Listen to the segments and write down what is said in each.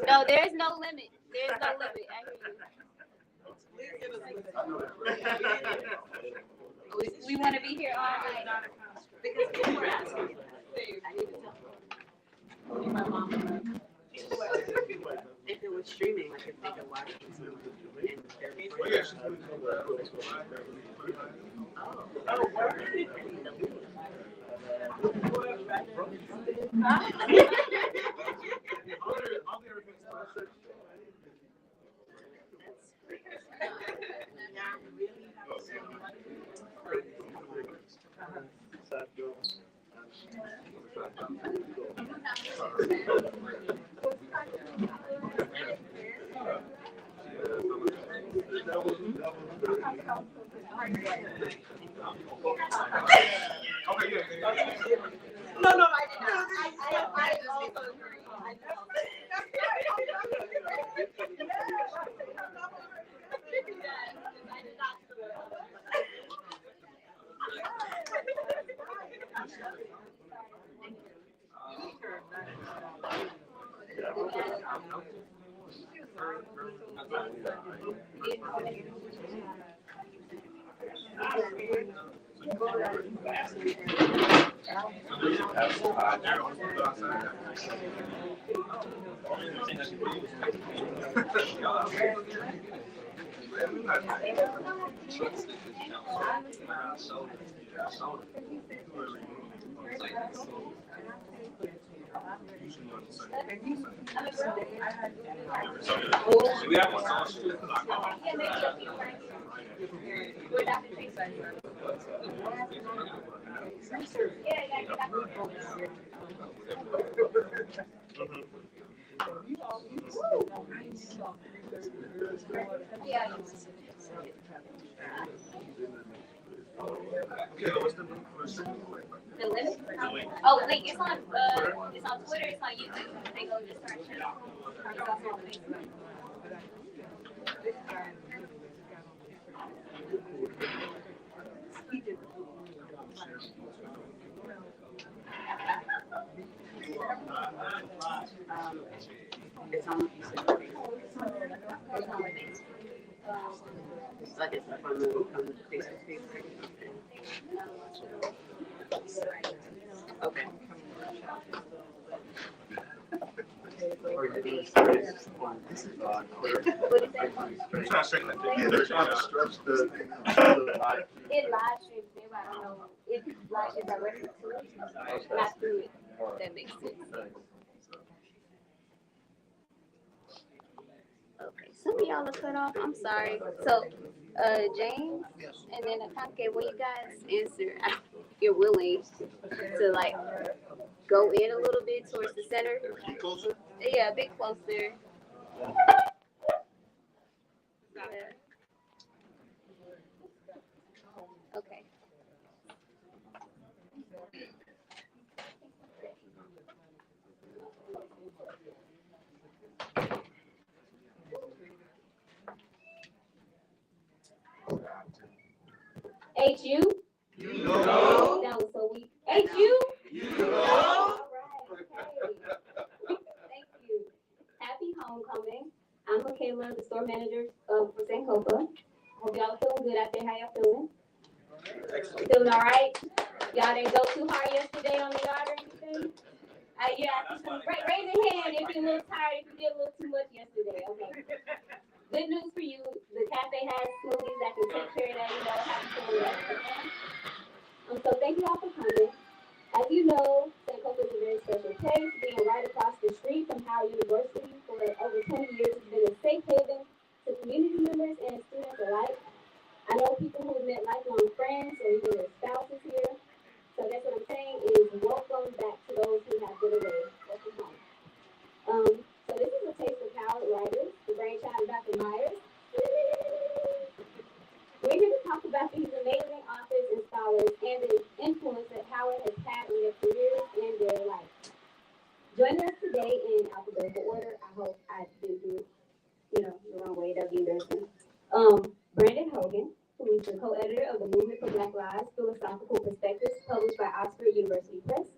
No, there's no limit. There's no limit. I hear you. We want to be here all night. Because people are asking. I need to tell my mom. If it was streaming, I could make a watch it. Oh, no, I did not. I also agree. The limit? Oh, wait, it's on Twitter, it's on YouTube. They go just search it. It's also on Facebook. It's on it's like it's up on the Facebook page. Okay. I'm trying to straighten that thing. They're trying to stretch the live. It live streams, I don't know. It live streams directly to it, not through it. That makes sense. Okay, some of y'all are cut off. I'm sorry. So, James and then Akanke, will you guys answer if you're willing to like go in a little bit towards the center? Be closer? Yeah, a bit closer. Yeah. Okay. HU? You know. That was so weak. HU? You know. All right. Okay. Thank you. Happy homecoming. I'm Michaela, the store manager for St. Copa. Hope y'all are feeling good out there. How y'all feeling? Excellent. Feeling all right? Y'all didn't go too hard yesterday on the yard or anything? Yeah, raise your hand if you're a little tired, if you did a little too much yesterday. Okay. Good news for you. The cafe has smoothies that can take care of that, have you feeling that. So thank you all for coming. As you know, St. Copa is a very special place. Being right across the street from Howard University for over 20 years has been a safe haven to community members and students alike. I know people who have met lifelong friends or even their spouses here. So that's what I'm saying is welcome back to those who have been away. Welcome home. So this is a taste of Howard Writers, the brainchild of Dr. Myers. We're here to talk about these amazing authors and scholars and the influence that Howard has had on their careers and their life. Joining us today in alphabetical order, I hope I didn't do it, the wrong way, that'd be embarrassing. Brandon Hogan, who is the co-editor of the Movement for Black Lives, Philosophical Perspectives, published by Oxford University Press.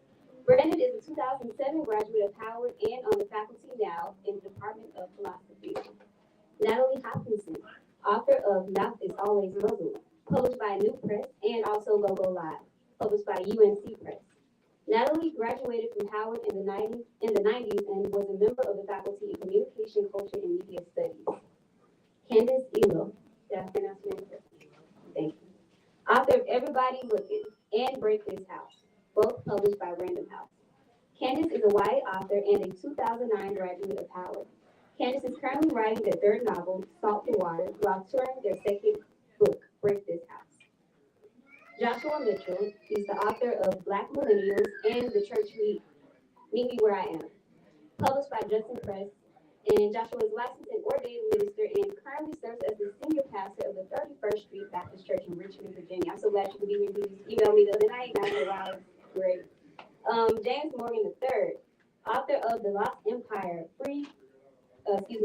Brandon is a 2007 graduate of Howard and on the faculty now in the Department of Philosophy. Natalie Hopkinson, author of Mouth is Always Muzzled, published by New Press and also Go Go Live, published by UNC Press. Natalie graduated from Howard in the 90s and was a member of the faculty in Communication, Culture, and Media Studies. Candice Iloh, did I pronounce your name correctly? Thank you. Author of Everybody Looking and Break This House, both published by Random House. Candice is a YA author and a 2009 graduate of Howard. Candice is currently writing their third novel, Salt the Water, while touring their second book, Break This House. Joshua Mitchell, he's the author of Black Millennials and The Church Meet Me Where I Am, published by Justin Press. And Joshua is licensed and ordained minister and currently serves as the senior pastor of the 31st Street Baptist Church in Richmond, Virginia. I'm so glad you could be here. You emailed me the other night, and I said, wow, great. James Morgan III, author of The Lost Empire,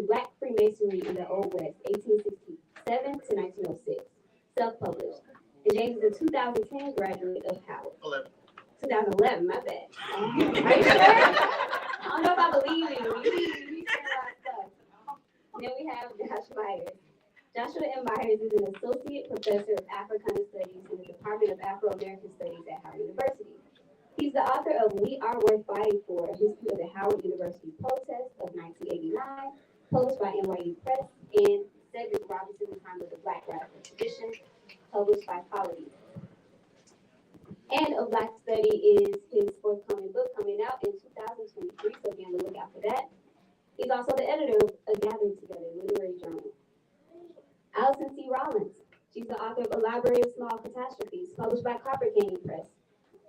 Black Freemasonry in the Old West, 1867 to 1906, self-published. And James is a 2010 graduate of Howard. 2011, my bad. Are you sure? I don't know if I believe you. You said a lot of stuff. Then we have Josh Myers. Joshua M. Myers is an associate professor of Africana Studies in the Department of Afro-American Studies at Howard University. He's the author of We Are Worth Fighting For, a history of the Howard University protest of 1989, published by NYU Press, and Cedric Robinson, The Time of the Black Radical Tradition, published by Polity. And A Black Study is his forthcoming book coming out in 2023, so be on the lookout for that. He's also the editor of A Gathering Together, literary journal. Alison C. Rollins, she's the author of A Library of Small Catastrophes, published by Copper Canyon Press.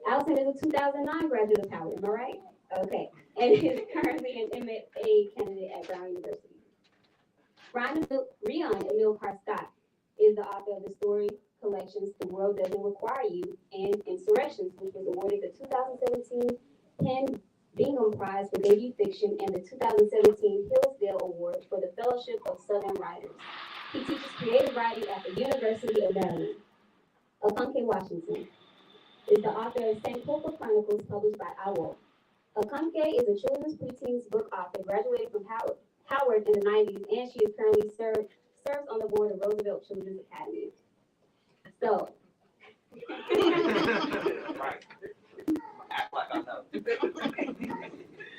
Alison is a 2009 graduate of Howard, am I right? Okay, and is currently an MA candidate at Brown University. Rion Amilcar Scott is the author of the story collections The World Doesn't Require You and Insurrections, which was awarded the 2017 Penn Bingham Prize for Debut Fiction and the 2017 Hillsdale Award for the Fellowship of Southern Writers. He teaches creative writing at the University of Maryland. Akanke Washington is the author of St. Popa Chronicles, published by Iloh. Akanke is a children's preteens book author, graduated from Howard in the 90s, and she is currently serves on the board of Roosevelt Children's Academy. So, act like I know.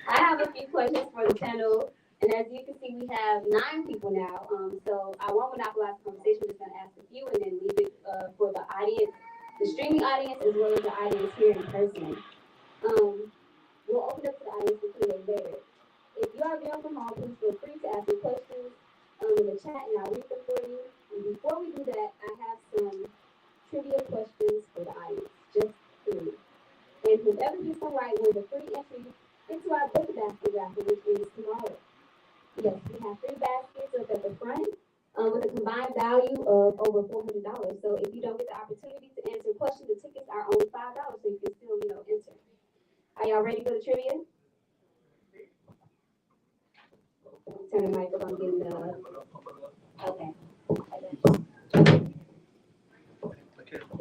I have a few questions for the panel, and as you can see, we have 9 people now. So I won't monopolize the conversation. We're just going to ask a few and then leave it for the audience, the streaming audience, as well as the audience here in person. We'll open up to the audience for Q&A later. If you are viewing from home, please feel free to ask your questions in the chat, and I'll read them for you. And before we do that, I have some trivia questions for the audience, just 3. And whoever gets them right will have a free entry into our book basket raffle, which is tomorrow. Yes, we have 3 baskets up at the front with a combined value of over $400. So if you don't get the opportunity to answer questions, the tickets are only $5, so you can still, enter. Are y'all ready for the trivia? Turn the mic up. I'm getting the. Okay.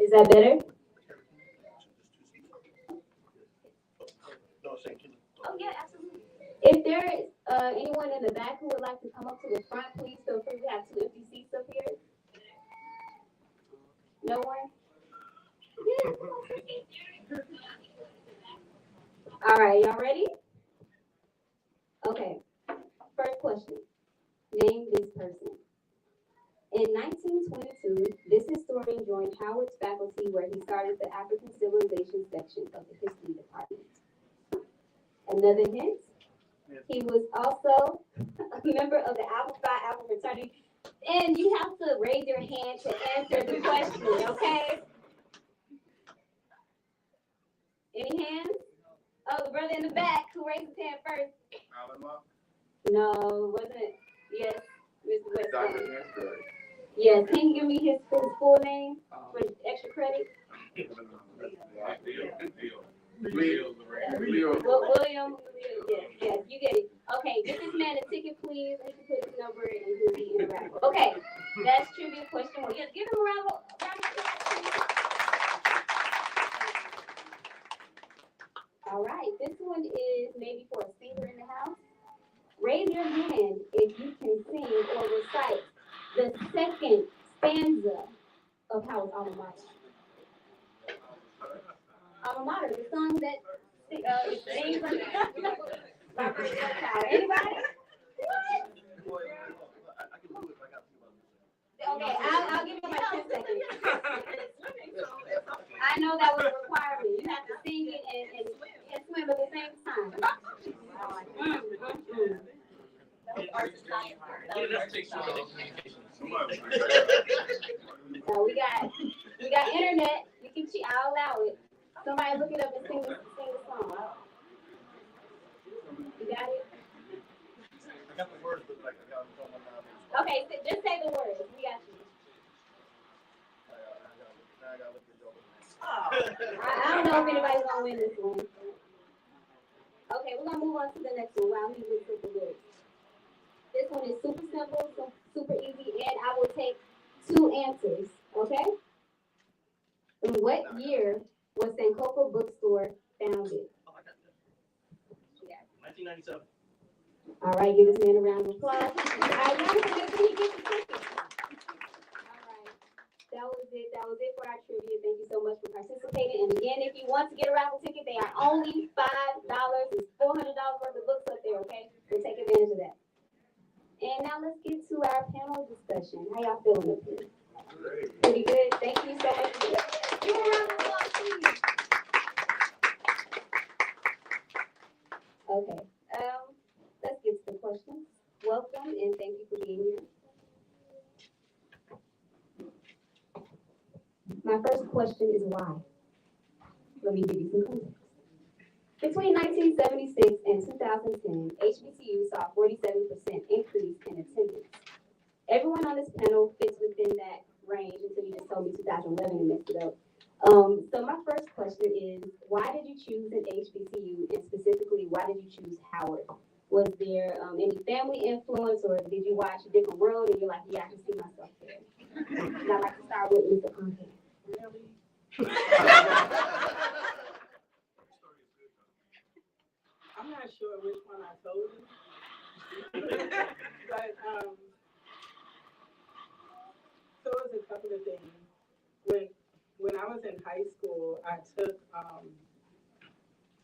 Is that better? Oh, yeah, absolutely. If there is anyone in the back who would like to come up to the front, please feel free. We have 2 empty seats up here. No one? Yeah. All right, y'all ready? Okay. First question. Name this person. In 1922, this historian joined Howard's faculty where he started the African Civilization section of the history department. Another hint, he was also a member of the Alpha Phi Alpha fraternity. And you have to raise your hand to answer the question, okay? Any hands? Oh, the brother in the back who raised his hand first. No, wasn't it? Yes, Mr. Westbourne. Yes, can you give me his full name for extra credit? William, yes, you get it. Okay, give this man a ticket, please. He can put his number and he'll be in the raffle. Okay, that's trivia question 1. Yes, give him a round of applause. All right, this maybe for a singer in the house. Raise your hand if you can sing or recite the second stanza of Howard's Alma Mater. Alma Mater, the song that names from Anybody? What? Okay, I'll give you my 10 seconds. I know that was a requirement. You have to sing it and swim at the same time. So we got internet. You can cheat. I'll allow it. Somebody look it up and sing the song. You got it? I got the words, but like I got them now. Okay, so just say the words. We got you. I don't know if anybody's gonna win this one. Okay, we're gonna move on to the next one. While we look at the lyrics. This one is super simple, super easy, and I will take 2 answers. Okay? In what year was Sankofa Bookstore founded? 1997. All right, give this man a round of applause. All right, now he gets the ticket. All right, that was it. That was it for our trivia. Thank you so much for participating. And again, if you want to get a raffle ticket, they are only $5. It's $400 worth of books up there. Okay, so take advantage of that. And now let's get to our panel discussion. How y'all feeling up here? Pretty good. Thank you so much. Give a round of applause, please. Okay. Let's get to the questions. Welcome and thank you for being here. My first question is why? Let me give you some context. Between 1976 and 2010, HBCU saw a 47% increase in attendance. Everyone on this panel fits within that range until you just told me 2011 and messed it up. So my first question is, why did you choose an HBCU, and specifically, why did you choose Howard? Was there any family influence, or did you watch A Different World and you're like, yeah, I can see myself there? And I'd like to start with Mr. Akanke. Really? I'm not sure which one I told you. But so it was a couple of things. When I was in high school, I took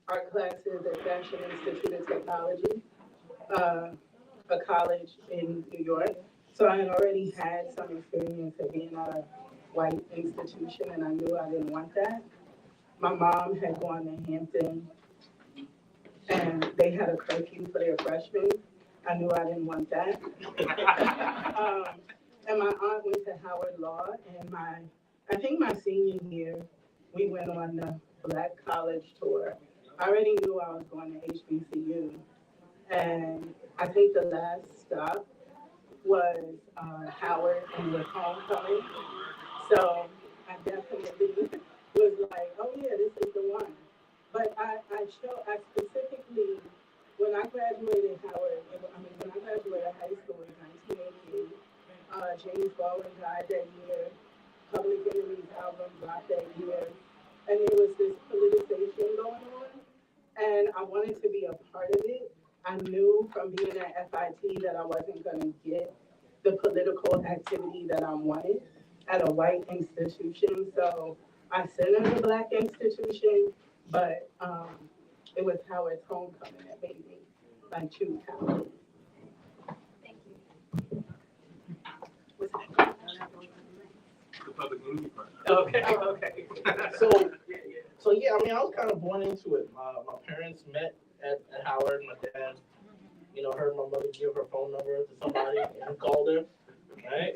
art classes at Fashion Institute of Technology, a college in New York. So I had already had some experience of being at a white institution, and I knew I didn't want that. My mom had gone to Hampton, and they had a curfew for their freshmen. I knew I didn't want that. And my aunt went to Howard Law, and I think my senior year, we went on the Black College tour. I already knew I was going to HBCU, and I think the last stop was Howard and the homecoming. So I definitely was like, oh yeah, this is the one. But I specifically, when I graduated Howard, when I graduated high school in 1988, James Baldwin died that year. Public Enemy's album dropped that year. And there was this politicization going on. And I wanted to be a part of it. I knew from being at FIT that I wasn't going to get the political activity that I wanted at a white institution. So I sent it a Black institution, but it was Howard's homecoming that made me choose Howard. Thank you. The public enemy part. Okay. So yeah, I mean, I was kind of born into it. My parents met at Howard. My dad, heard my mother give her phone number to somebody and called her. Right?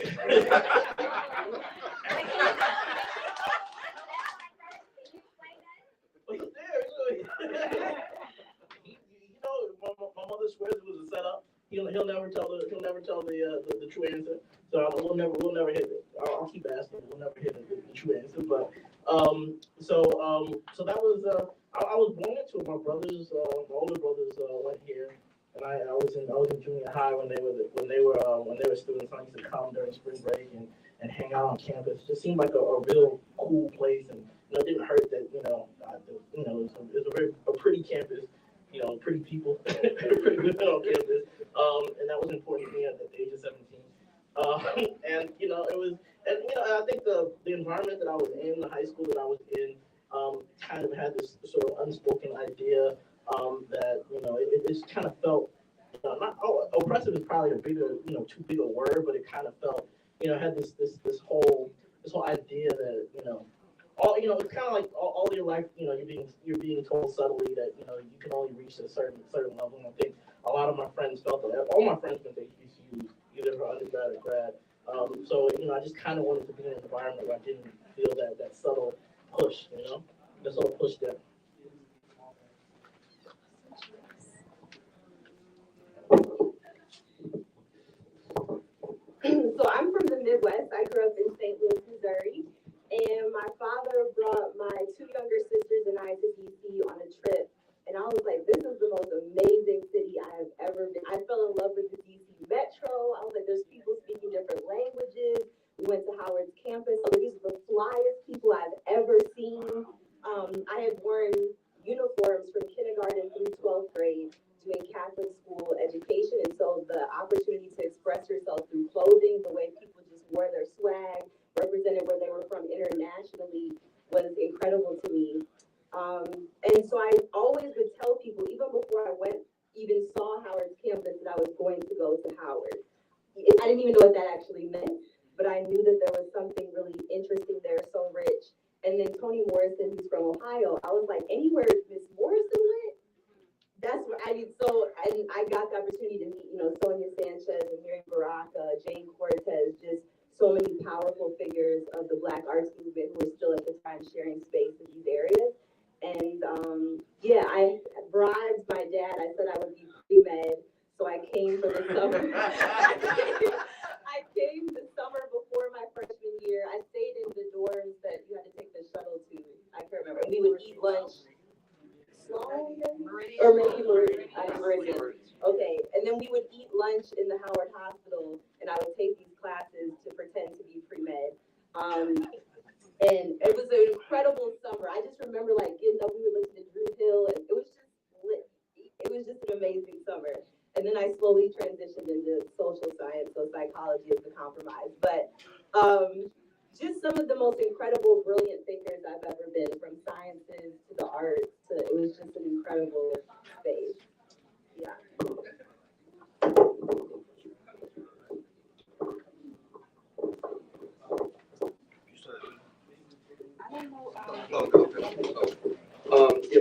My mother swears it was a setup. He'll never tell the true answer. So we'll never hit it. I'll keep asking. We'll never hit the true answer. But so that was I was born into it. My brothers, my older brothers went here, and I was in junior high when they were students. I used to come during spring break and hang out on campus. It just seemed like a real cool place, and it didn't hurt that it was a pretty campus. pretty people, pretty women on campus, and that was important to me at the age of 17. And it was, and I think the environment that I was in, the high school that I was in, kind of had this sort of unspoken idea that it just kind of felt, not oppressive is probably a bigger, too big a word, but it kind of felt, had this whole idea that it's kind of like all your life, you're being told subtly that you can only reach a certain level. And I think a lot of my friends felt that. All my friends went to HBCUs, either for undergrad or grad. So I just kind of wanted to be in an environment where I didn't feel that subtle push, the subtle push there. So I'm from the Midwest. I grew up in St. Louis, Missouri, and my father brought my two younger sisters and I to DC on a trip. And I was like, this is the most amazing city I have ever been. I fell in love with the DC Metro. I was like, there's people speaking different languages. We went to Howard's campus. So these are the flyest people I've ever seen. I had worn uniforms from kindergarten through 12th grade, doing Catholic school education, and so the opportunity to express yourself through clothing, the way people just wore their swag, represented where they were from internationally, was incredible to me. And so I always would tell people, even before I even saw Howard's campus, that I was going to go to Howard. I didn't even know what that actually meant, but I knew that there was something really interesting there, so rich. And then Toni Morrison, who's from Ohio, I was like, anywhere Miss Morrison went, that's where I got the opportunity to meet, Sonia Sanchez and Miriam Baraka, Jane Cortez, just so many powerful figures of the Black arts movement who were still at the time sharing space in these areas. And I bribed my dad. I said I would be pre-med, so I came for the summer. I came the summer before my freshman year. I stayed in the dorms that you had to take the shuttle to. I can't remember. We would eat lunch. Or maybe Meridian. Okay, and then we would eat lunch in the Howard Hospital, and I would take these classes to pretend to be pre-med. And it was an incredible summer. I just remember getting up, we would listen to Drew Hill, and it was just lit. It was just an amazing summer. And then I slowly transitioned into social science, so psychology is the compromise. But just some of the most incredible, brilliant thinkers I've ever been, from sciences to the arts, it was just an incredible space. Yeah.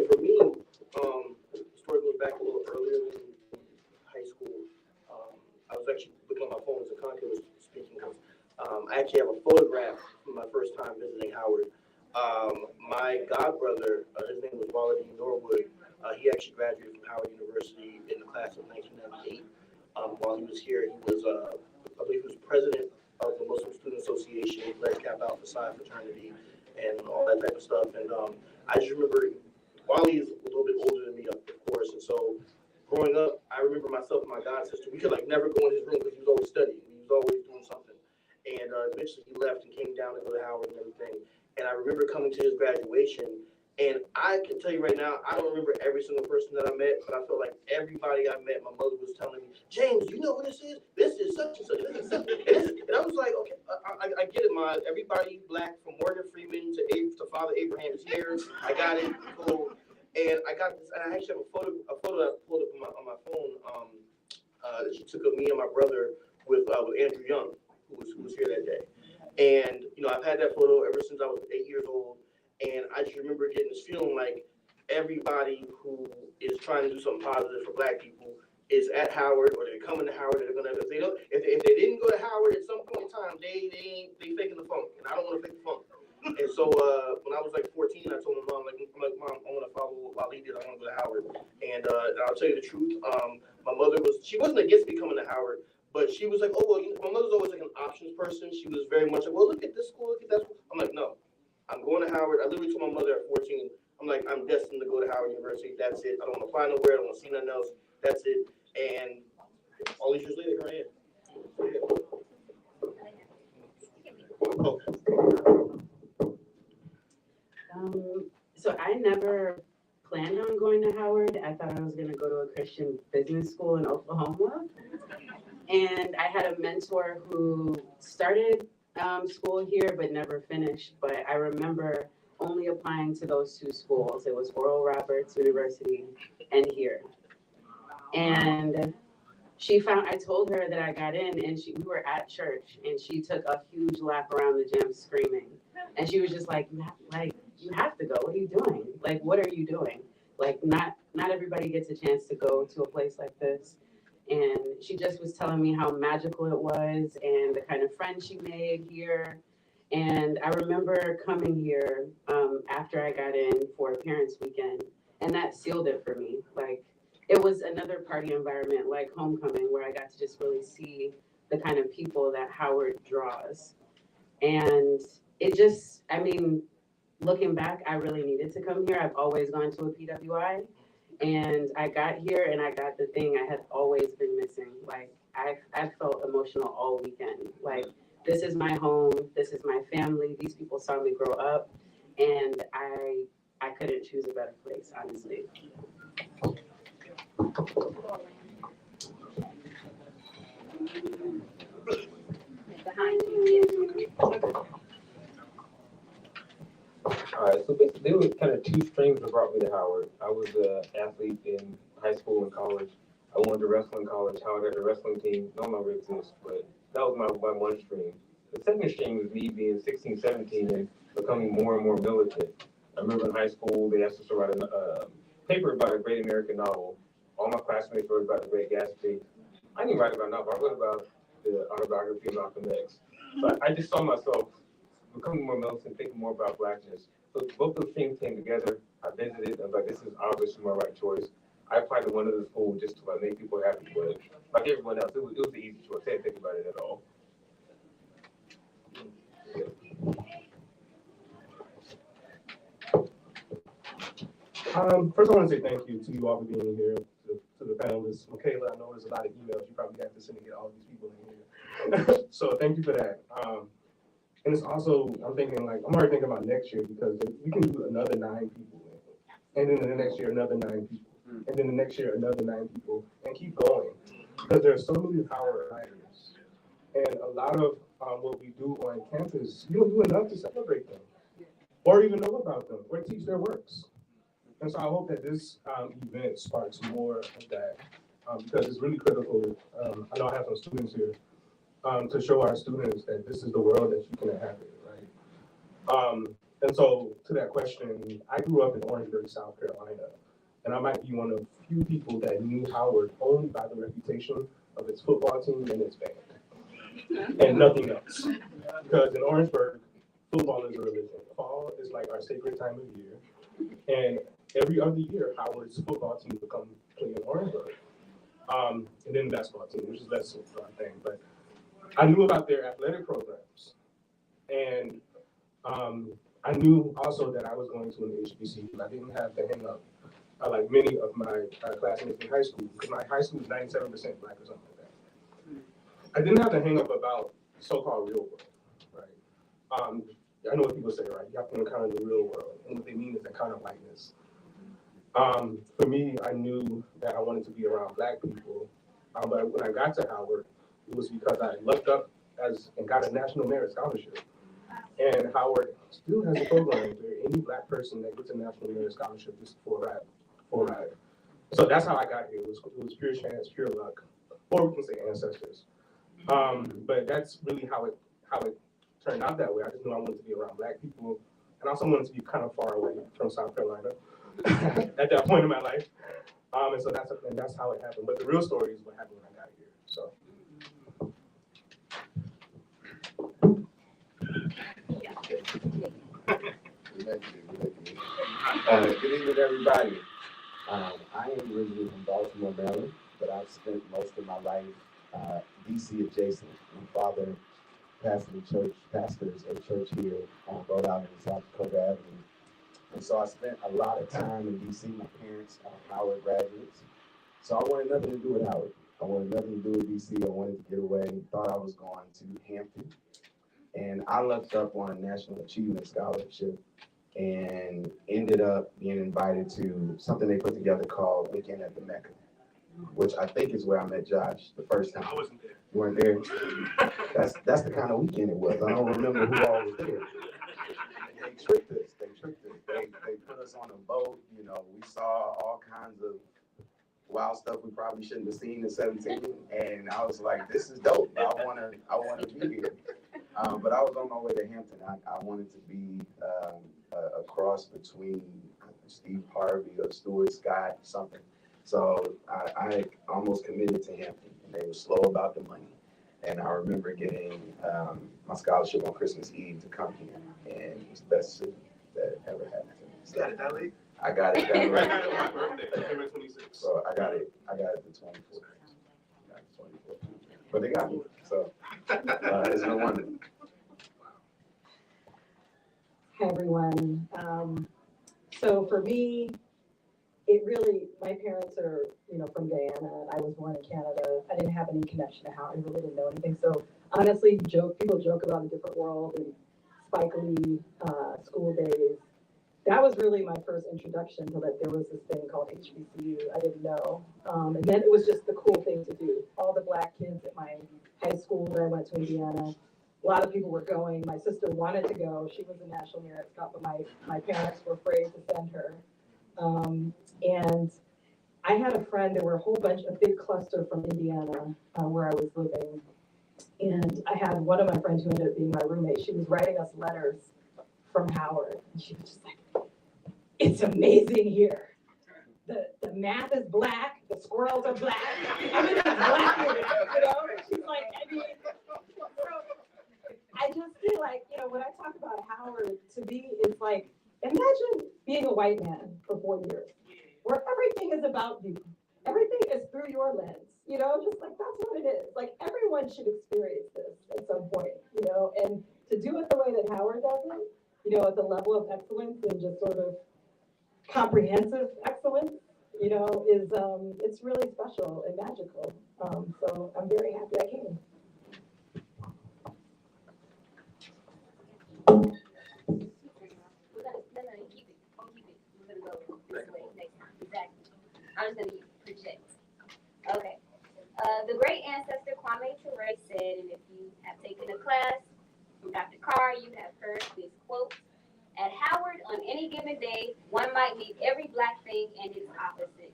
For me, the story goes back a little earlier than high school. I was actually looking on my phone as Akanke was speaking. I actually have a photograph from my first time visiting Howard. My godbrother, his name was Rollins Norwood. He actually graduated from Howard University in the class of 1998. While he was here, he was, I believe, he was president of the Muslim Student Association, led Kappa Alpha Psi fraternity, and all that type of stuff. And I just remember, Wally's a little bit older than me, of course, and so growing up, I remember myself and my god sister, we could never go in his room because he was always studying. He was always doing something. And eventually he left and came down to go to Howard and everything. And I remember coming to his graduation, and I can tell you right now, I don't remember every single person that I met, but I felt like everybody I met, my mother was telling me, James, you know what this is? This is such and such. This is such. And I was like, okay, I get it, Ma. Everybody Black, from Morgan Freeman to Father Abraham is here. I got it. Cool. And I got this, and I actually have a photo I pulled up on my phone that she took of me and my brother with Andrew Young, who was here that day. And I've had that photo ever since I was 8 years old, and I just remember getting this feeling like everybody who is trying to do something positive for Black people is at Howard, or they're coming to Howard. They're gonna, if they didn't go to Howard at some point in time, they faking the funk, and I don't want to fake the funk. And so when I was 14, I told my mom, I'm like, Mom, I want to follow what Wally did. I want to go to Howard. And I'll tell you the truth. My mother she wasn't against me coming to Howard, but she was like, oh, well, my mother's always an options person. She was very much like, well, look at this school, look at that school. I'm like, no, I'm going to Howard. I literally told my mother at 14, I'm like, I'm destined to go to Howard University. That's it. I don't want to fly nowhere. I don't want to see nothing else. That's it. And all these years later, here I am. So, yeah. So I never planned on going to Howard. I thought I was going to go to a Christian business school in Oklahoma. And I had a mentor who started school here but never finished. But I remember only applying to those two schools. It was Oral Roberts University and here. And I told her that I got in, and we were at church, and she took a huge lap around the gym screaming. And she was just like, you have to go. What are you doing? Like, what are you doing? Like, not everybody gets a chance to go to a place like this. And she just was telling me how magical it was and the kind of friends she made here. And I remember coming here after I got in for a parents' weekend, and that sealed it for me. Like, it was another party environment like homecoming where I got to just really see the kind of people that Howard draws. And it just, I mean, looking back, I really needed to come here. I've always gone to a PWI, and I got here and I got the thing I had always been missing. Like, I felt emotional all weekend. Like, this is my home, this is my family, these people saw me grow up, and I couldn't choose a better place, honestly. Behind you. All right, so basically there were kind of two streams that brought me to Howard. I was an athlete in high school and college. I wanted to wrestle in college. Howard had a wrestling team, no longer exists, but that was my one stream. The second stream was me being 16, 17 and becoming more and more militant. I remember in high school, they asked us to write a paper about a great American novel. All my classmates wrote about the Great Gatsby. I didn't write about a novel. I wrote about the autobiography of Malcolm X. So I just saw myself becoming more militant, thinking more about Blackness. So both those things came together. I visited. I was like, this is obviously my right choice. I applied to one of the schools just to make people happy, but like everyone else, it was the easy choice. I didn't think about it at all. First, I want to say thank you to you all for being here, to the panelists. Michaela, I know there's a lot of emails you probably got to send to get all these people in here. So thank you for that. And it's also, I'm already thinking about next year because we can do another 9 people. And then the next year, another 9 people. And then the next year, another 9 people. And keep going. Because there are so many Howard writers. And a lot of what we do on campus, you don't do enough to celebrate them. Or even know about them, or teach their works. And so I hope that this event sparks more of that, because it's really critical. I know I have some students here, to show our students that this is the world that you can inhabit, right? And so to that question, I grew up in Orangeburg, South Carolina, and I might be one of few people that knew Howard only by the reputation of its football team and its band, and nothing else. Because in Orangeburg, football is a religion. Fall is like our sacred time of year, and every other year, Howard's football team would come play in Orangeburg, and then the basketball team, which is less of a thing. But I knew about their athletic programs, and I knew also that I was going to an HBCU. I didn't have to hang up like many of my classmates in high school, because my high school was 97% Black or something like that. I didn't have to hang up about so-called real world, right? I know what people say, right? You have to encounter the real world, and what they mean is encounter whiteness. For me, I knew that I wanted to be around Black people, but when I got to Howard, it was because I looked up and got a National Merit Scholarship. And Howard still has a program where any Black person that gets a National Merit Scholarship is for a ride. So that's how I got here. It was pure chance, pure luck, or we can say ancestors. But that's really how it turned out that way. I just knew I wanted to be around Black people, and I also wanted to be kind of far away from South Carolina at that point in my life. And so that's how it happened. But the real story is what happened when I got here. So. Good evening, everybody. I am originally from Baltimore, Maryland, but I've spent most of my life DC adjacent. My father pastors a church here on Rhode Island and South Dakota Avenue. And so I spent a lot of time in DC. My parents are Howard graduates. So I wanted nothing to do with Howard. I wanted nothing to do with DC. I wanted to get away and thought I was going to Hampton. And I looked up on a National Achievement Scholarship and ended up being invited to something they put together called Weekend at the Mecca, which I think is where I met Josh the first time. I wasn't there. You weren't there? That's the kind of weekend it was. I don't remember who all was there. They tricked us. They put us on a boat. You know, we saw all kinds of wild stuff we probably shouldn't have seen at 17. And I was like, this is dope. I wanna be here. But I was on my way to Hampton. I wanted to be a cross between Steve Harvey or Stuart Scott, something. So I almost committed to Hampton, and they were slow about the money. And I remember getting my scholarship on Christmas Eve to come here, and it was the best city that ever happened to me. So Got it that late? I got it that I late. got it on my birthday, November 26th. So I got it the 24th. But they got me, so it's no wonder. Hi, everyone. So for me, it really, my parents are, from Guyana. I was born in Canada. I didn't have any connection to Howard. I really didn't know anything. So honestly, people joke about a different world and Spike Lee school days. That was really my first introduction to that there was this thing called HBCU. I didn't know. And then it was just the cool thing to do. All the Black kids at my high school that I went to Indiana, a lot of people were going. My sister wanted to go. She was a National Merit Scout, but my parents were afraid to send her. And I had a friend, there were a big cluster from Indiana where I was living. And I had one of my friends who ended up being my roommate. She was writing us letters from Howard. And she was just like, it's amazing here. The math is Black, the squirrels are Black, everything's Black here, And she's like, I just feel like, when I talk about Howard, to me, it's like, imagine being a white man for 4 years, where everything is about you. Everything is through your lens, just like that's what it is. Like everyone should experience this at some point, and to do it the way that Howard does it, at the level of excellence and just sort of comprehensive excellence, is it's really special and magical. So I'm very happy I came. We're gonna keep it. We're gonna go this way next time. Exactly. I'm just gonna project. Okay. The great ancestor Kwame Ture said, and if you have taken a class from Dr. Carr, you have heard this quote. At Howard, on any given day, one might meet every Black thing and its opposite.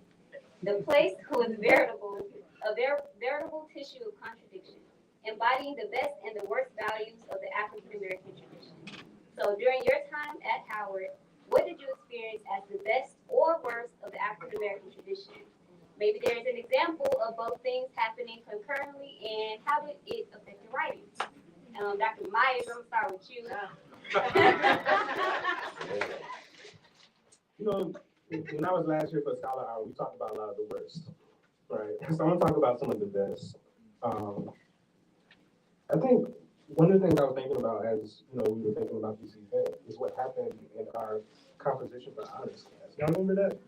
The place was a veritable tissue of contradiction, embodying the best and the worst values of the African American tradition. So during your time at Howard, what did you experience as the best or worst of the African American tradition? Maybe there's an example of both things happening concurrently, and how did it affect your writing? Dr. Myers, I'm gonna start with you. When I was last year for Scholar Hour, we talked about a lot of the worst, right? So I'm gonna talk about some of the best. I think one of the things I was thinking about as we were thinking about this event is what happened in our composition for honors class. Y'all remember that?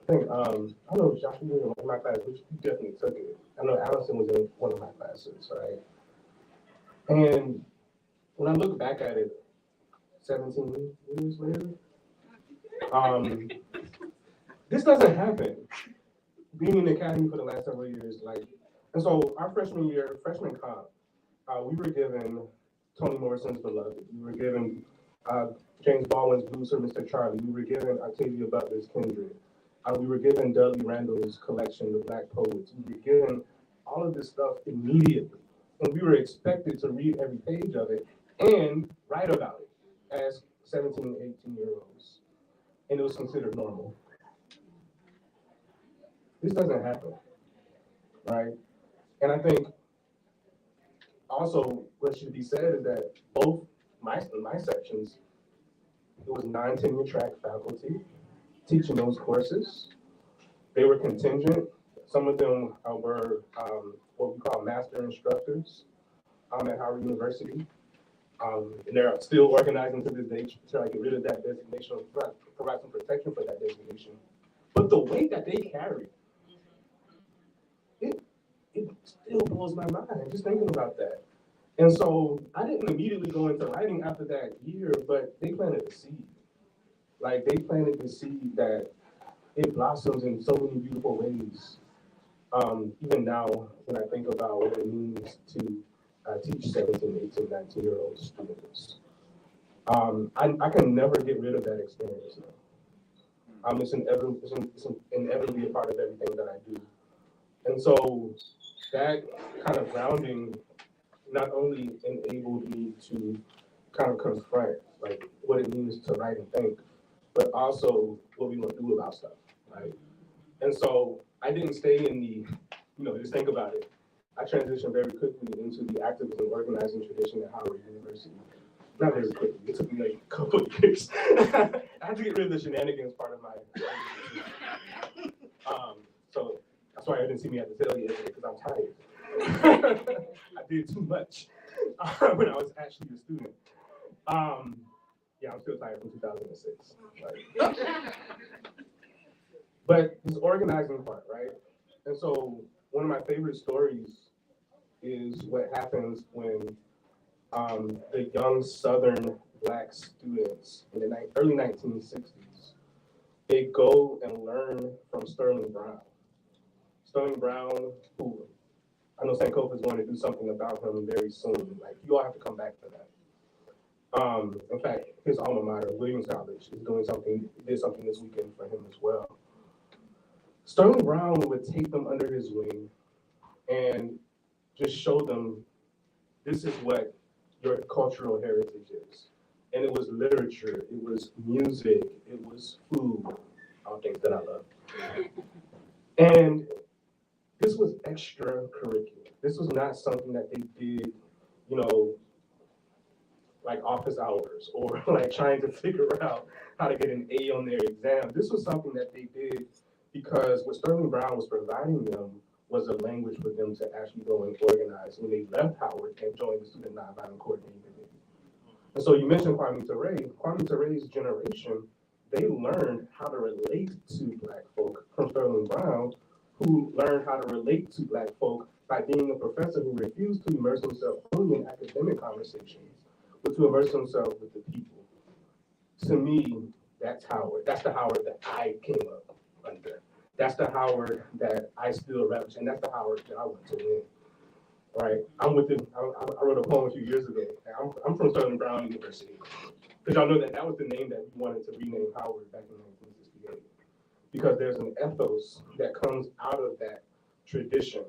I think I don't know if Josh was in my class, but you definitely took it. I know Alison was in one of my classes, right? And when I look back at it, 17 years later, this doesn't happen. Being in the academy for the last several years, and so our freshman year, freshman comp, we were given Toni Morrison's Beloved. We were given James Baldwin's Blues for Mr. Charlie. We were given Octavia Butler's Kindred. We were given Dudley Randall's collection, The Black Poets. We were given all of this stuff immediately. And we were expected to read every page of it and write about it as 17, 18-year-olds. And it was considered normal. This doesn't happen, right? And I think also what should be said is that both my sections, it was non-tenure track faculty teaching those courses. They were contingent. Some of them were what we call master instructors at Howard University. And they're still organizing to this day to try to get rid of that designation, provide some protection for that designation. But the weight that they carry, it still blows my mind just thinking about that. And so I didn't immediately go into writing after that year, but they planted a seed. Like, they planted the seed that it blossoms in so many beautiful ways. Even now, when I think about what it means to teach 17, 18, 19-year-old students, I can never get rid of that experience. It's inevitably a part of everything that I do. And so that kind of grounding not only enabled me to kind of confront like what it means to write and think, but also what we want to do about stuff, right? And so I didn't stay in the, just think about it. I transitioned very quickly into the activism organizing tradition at Howard University. Not very quickly, it took me like a couple of years. I had to get rid of the shenanigans part of my so that's why I didn't see me at the tail yesterday, because I'm tired. I did too much when I was actually a student. Yeah, I'm still tired from 2006. Right? But this organizing part, right? And so one of my favorite stories is what happens when the young Southern Black students in the early 1960s, they go and learn from Sterling Brown. Sterling Brown, who I know Sankofa is going to do something about him very soon. Like, you all have to come back for that. In fact, his alma mater, Williams College, did something this weekend for him as well. Sterling Brown would take them under his wing and just show them, this is what your cultural heritage is. And it was literature, it was music, it was food, all things that I love. And this was extracurricular. This was not something that they did, like office hours or like trying to figure out how to get an A on their exam. This was something that they did because what Sterling Brown was providing them was a language for them to actually go and organize when they left Howard and joined the Student Nonviolent Coordinating Committee. And so you mentioned Kwame Ture. Kwame Ture's generation, they learned how to relate to Black folk from Sterling Brown, who learned how to relate to Black folk by being a professor who refused to immerse himself only in academic conversations, but to immerse himself with the people. To me, that's Howard. That's the Howard that I came up under. That's the Howard that I still relish, and that's the Howard that I want to win. Right? I wrote a poem a few years ago. I'm from Sterling Brown University. Because y'all know that was the name that we wanted to rename Howard back in 1968. Because there's an ethos that comes out of that tradition.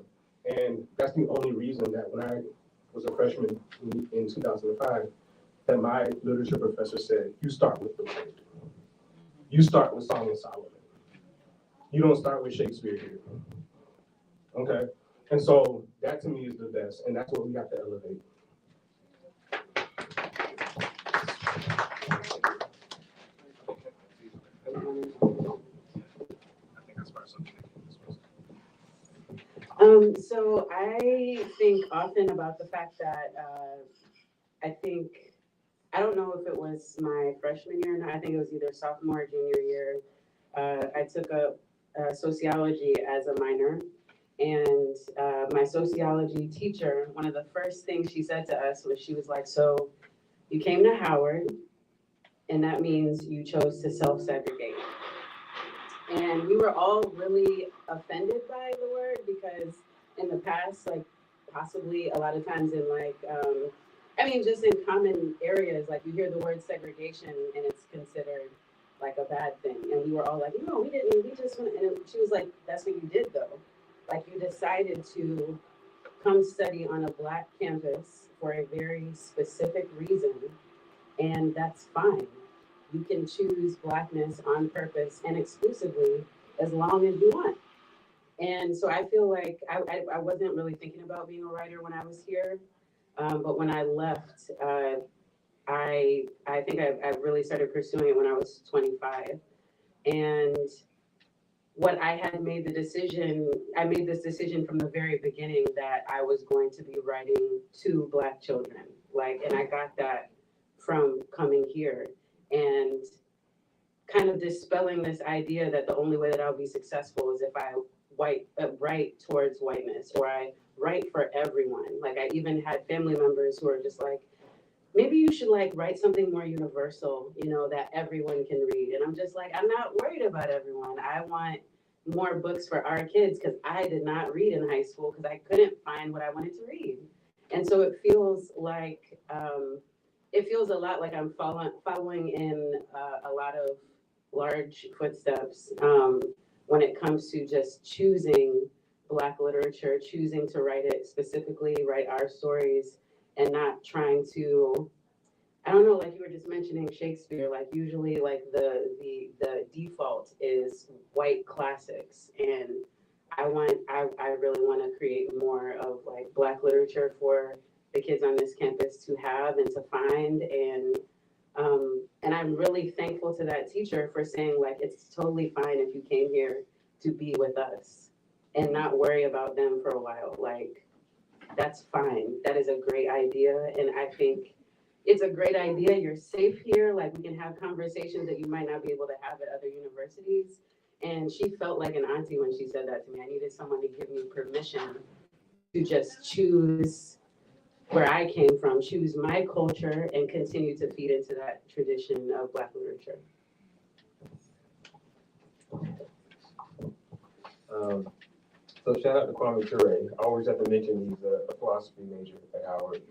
And that's the only reason that when I was a freshman in 2005, that my literature professor said, you start with the word. You start with Song of Solomon. You don't start with Shakespeare here. Okay? And so that to me is the best, and that's what we have to elevate. So I think often about the fact that I don't know if it was my freshman year or not. I think it was either sophomore or junior year. I took up sociology as a minor. And my sociology teacher, one of the first things she said to us was, she was like, so you came to Howard, and that means you chose to self-segregate. And we were all really offended by the word because in the past, like possibly a lot of times in like, just in common areas, like you hear the word segregation and it's considered like a bad thing. And we were all like, no, we didn't, we just went, and she was like, that's what you did though. Like you decided to come study on a Black campus for a very specific reason, and that's fine. You can choose Blackness on purpose and exclusively as long as you want. And so I feel like I wasn't really thinking about being a writer when I was here, but when I left, I think I really started pursuing it when I was 25. And what I had made I made this decision from the very beginning that I was going to be writing to Black children. And I got that from coming here and kind of dispelling this idea that the only way that I'll be successful is if I write towards whiteness or I write for everyone. Like I even had family members who are just like, maybe you should like write something more universal, you know, that everyone can read. And I'm just like, I'm not worried about everyone. I want more books for our kids because I did not read in high school because I couldn't find what I wanted to read. And so it feels a lot like I'm following in a lot of large footsteps when it comes to just choosing Black literature, choosing to write it specifically, write our stories, and not trying to, I don't know, like you were just mentioning Shakespeare, like usually like the default is white classics. And I really want to create more of like Black literature for the kids on this campus to have and to find. And I'm really thankful to that teacher for saying like it's totally fine if you came here to be with us and not worry about them for a while. Like that's fine. That is a great idea. And I think it's a great idea. You're safe here. Like we can have conversations that you might not be able to have at other universities. And she felt like an auntie when she said that to me. I needed someone to give me permission to just choose where I came from, choose my culture, and continue to feed into that tradition of Black literature. So shout out to Kwame Ture. I always have to mention he's a philosophy major at Howard.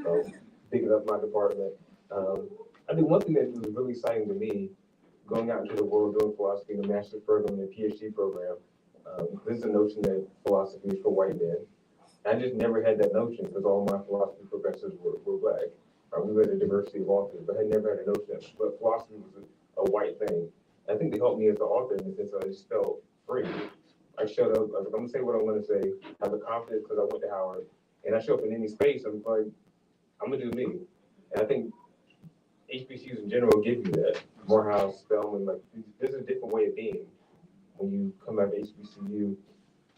So picking up my department. I think one thing that was really exciting to me, going out into the world doing philosophy in the master's program and the PhD program, there's a notion that philosophy is for white men. I just never had that notion because all my philosophy professors were Black. We read a diversity of authors, but I never had a notion that philosophy was a white thing. I think they helped me as an author in the sense that I just felt free. I showed up, I'm gonna say what I'm gonna say, I have the confidence because I went to Howard, and I show up in any space, I'm like, I'm gonna do me. And I think HBCUs in general give you that. Morehouse, Spelman, like, there's a different way of being when you come out of HBCU,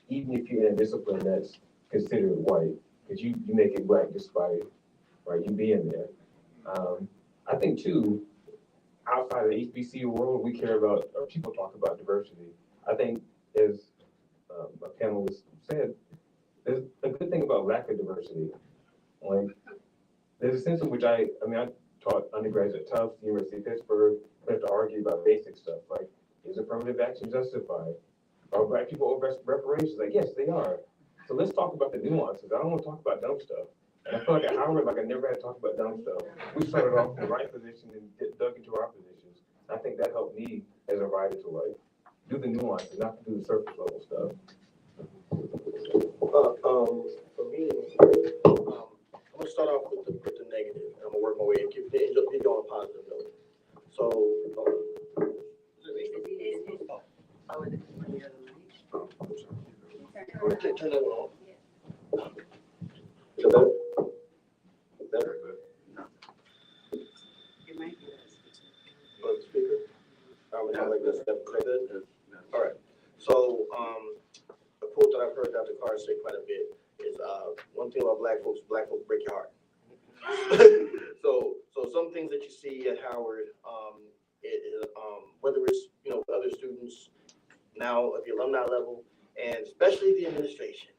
even if you're in a discipline that's considered white, because you make it Black just by, right, you being there. I think too, outside of the HBCU world, we care about, or people talk about diversity. I think as a panelist said, there's a good thing about lack of diversity. Like, there's a sense in which I taught undergrads at Tufts, University of Pittsburgh. We have to argue about basic stuff like, is affirmative action justified? Are Black people owed reparations? Like, yes, they are. So let's talk about the nuances. I don't want to talk about dumb stuff. And I feel like at Howard, like I never had to talk about dumb stuff. We started off in the right position and dug into our positions. I think that helped me as a writer to like do the nuances, not to do the surface level stuff. For me, I'm gonna start off with the negative. I'm gonna work my way and keep it on a positive note. So, turn that one on. Is that better? Better? It might be On the speaker? I would have like this. That good? All right. So, a quote that I've heard Dr. Carr say quite a bit is one thing about Black folks break your heart. so some things that you see at Howard, whether it's other students now at the alumni level, and especially the administration,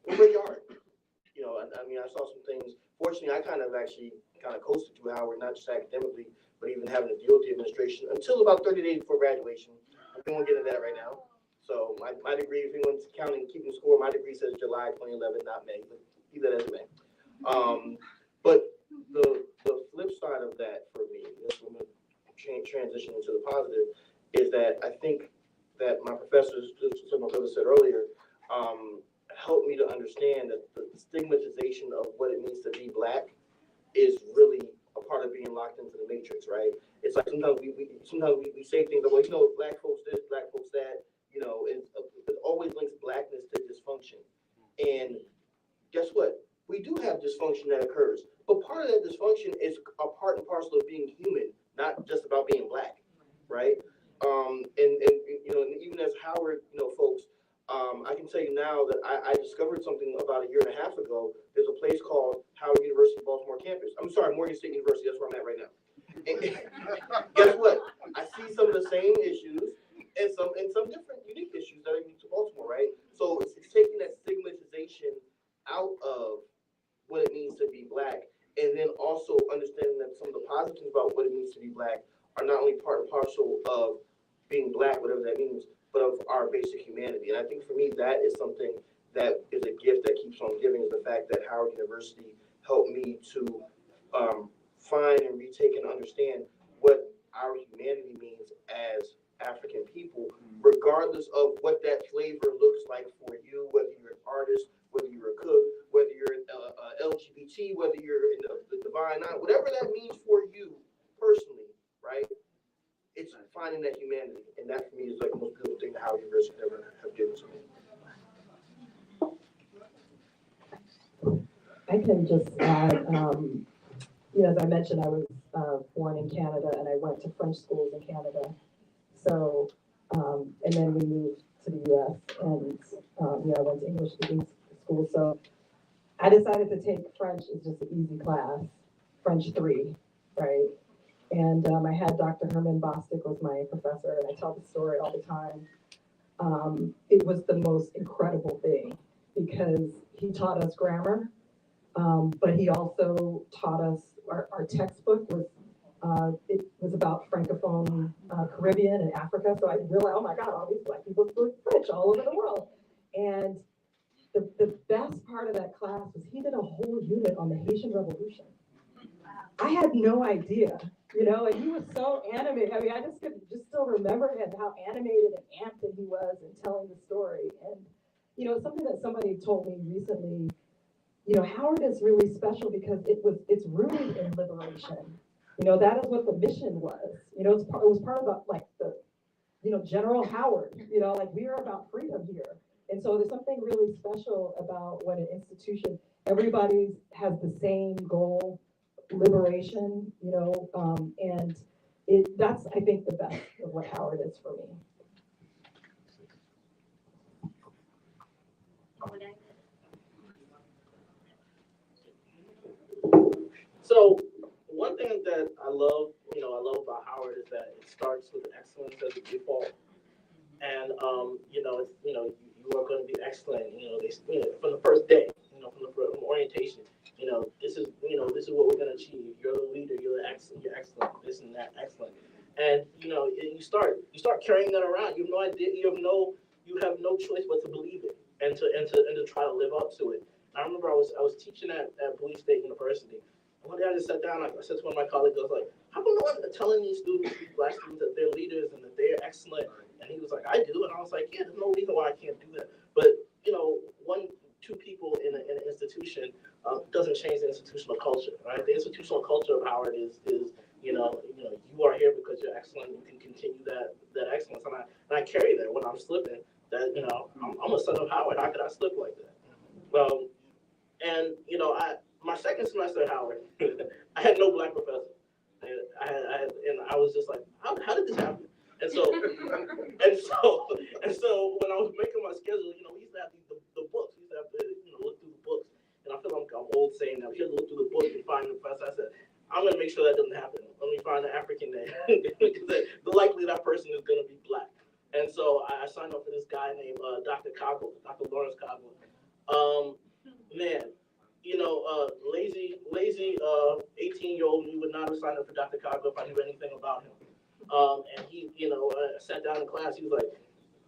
will break your heart. I saw some things. Fortunately, I kind of coasted through Howard, not just academically, but even having to deal with the administration until about 30 days before graduation. We won't get into that right now. So my degree, if anyone's counting, keeping score, my degree says July 2011, not May, but leave that as it may. But the flip side of that for me, this will transition into the positive, is that I think that my professors, just as my brother said earlier, helped me to understand that the stigmatization of what it means to be Black is really a part of being locked into the matrix, right? It's like sometimes we say things like, well, Black folks this, Black folks that, it always links Blackness to dysfunction. And guess what? We do have dysfunction that occurs, but part of that dysfunction is a part and parcel of being human, not just about being Black, right? And even as Howard, folks, I can tell you now that I discovered something about a year and a half ago. There's a place called Howard University Baltimore campus. I'm sorry, Morgan State University. That's where I'm at right now. And guess what? I see some of the same issues and some different unique issues that are unique to Baltimore, right? So it's taking that stigmatization out of what it means to be Black be black are not only part and parcel of being black, whatever that means, but of our basic humanity. And I think for me, that is something that is a gift that keeps on giving, is the fact that Howard University helped me to find and retake and understand what our humanity means as African people, regardless of what that flavor looks like for you, whether you're an artist, whether you're a cook, whether you're LGBT, whether you're in the divine nine, whatever that means for you personally, right? It's finding that humanity, and that for me is like the most beautiful thing that Howard University ever have given to me. I can just add, as I mentioned, I was born in Canada and I went to French schools in Canada. So, and then we moved to the US and, I went to English speaking school. So I decided to take French as just an easy class, French 3, right? And I had Dr. Herman Bostic was my professor, and I tell the story all the time. It was the most incredible thing because he taught us grammar, but he also taught us, our textbook was, it was about Francophone Caribbean and Africa. So I realized, oh my God, all these Black people speak French all over the world. And the best part of that class was he did a whole unit on the Haitian Revolution. I had no idea, and he was so animated. I mean, I just could still remember him, how animated and amped he was in telling the story. And, something that somebody told me recently, Howard is really special because it's rooted in liberation. That is what the mission was. It was part of the General Howard, we are about freedom here. And so there's something really special about when an institution, everybody has the same goal, liberation, and that's, I think, the best of what Howard is for me. So one thing that I love about Howard is that it starts with excellence as a default, and you are going to be excellent. From the first day, from orientation. This is what we're going to achieve. You're the leader. You're excellent. You're excellent. This and that, excellent. And you start carrying that around. You have no idea. You have no choice but to believe it and to try to live up to it. I remember I was teaching at Bowie State University. One day I just sat down. I said to one of my colleagues, I was like, "How come no one's telling these students, these Black students, that they're leaders and that they're excellent?" And he was like, "I do." And I was like, "Yeah, there's no reason why I can't do that." But two people in an institution doesn't change the institutional culture, right? The institutional culture of Howard is you are here because you're excellent. You can continue that excellence, and I carry that when I'm slipping. That I'm a son of Howard. How could I slip like that? And my second semester at Howard, I had no Black professor, and I was just like, how did this happen? And so when I was making my schedule, we used to have the books. We used to have to look through the books, and I feel like I'm old saying that. We had to look through the book and find the professor. I said, I'm going to make sure that doesn't happen. Let me find an African name. The likely that person is going to be Black. And so I signed up for this guy named Dr. Coggle, Dr. Lawrence Coggle. Man, lazy 18-year-old me would not have signed up for Dr. Coggle if I knew anything about him. And he, sat down in class. He was like,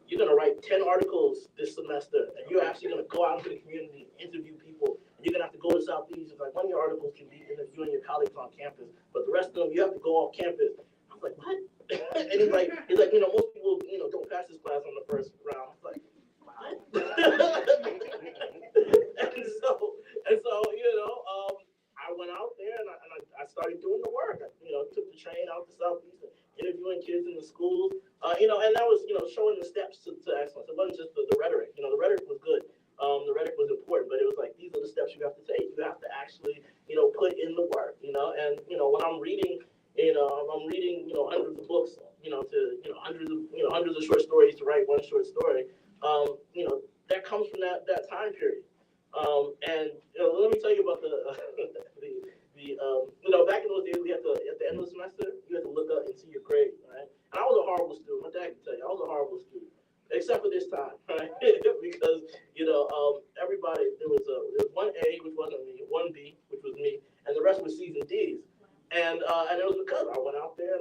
"You're going to write 10 articles this semester, and you're actually going to go out into the community and interview people. And you're going to have to go to Southeast. It's like, one of your articles can be interviewing your colleagues on campus, but the rest of them, you have to go off campus." I was like, "What?" And he's like, most people, don't pass this class on the first round. I was like, "What?" and so, I went out there and I started doing the work. I, took the train out to Southeast, interviewing kids in the schools, and that was, showing the steps to excellence. It wasn't just the rhetoric. The rhetoric was good. The rhetoric was important, but it was like, these are the steps you have to take. You have to actually, put in the work, and, when I'm reading, hundreds of books, hundreds of short stories to write one short story, that comes from that time period. And let me tell you about back in those days, we had to, at the end of the semester, you had to look up and see your grade, right? And I was a horrible student. My dad can tell you, I was a horrible student, except for this time, right? Because everybody, there was one A, which wasn't me, one B, which was me, and the rest were C's and D's. And it was because I went out there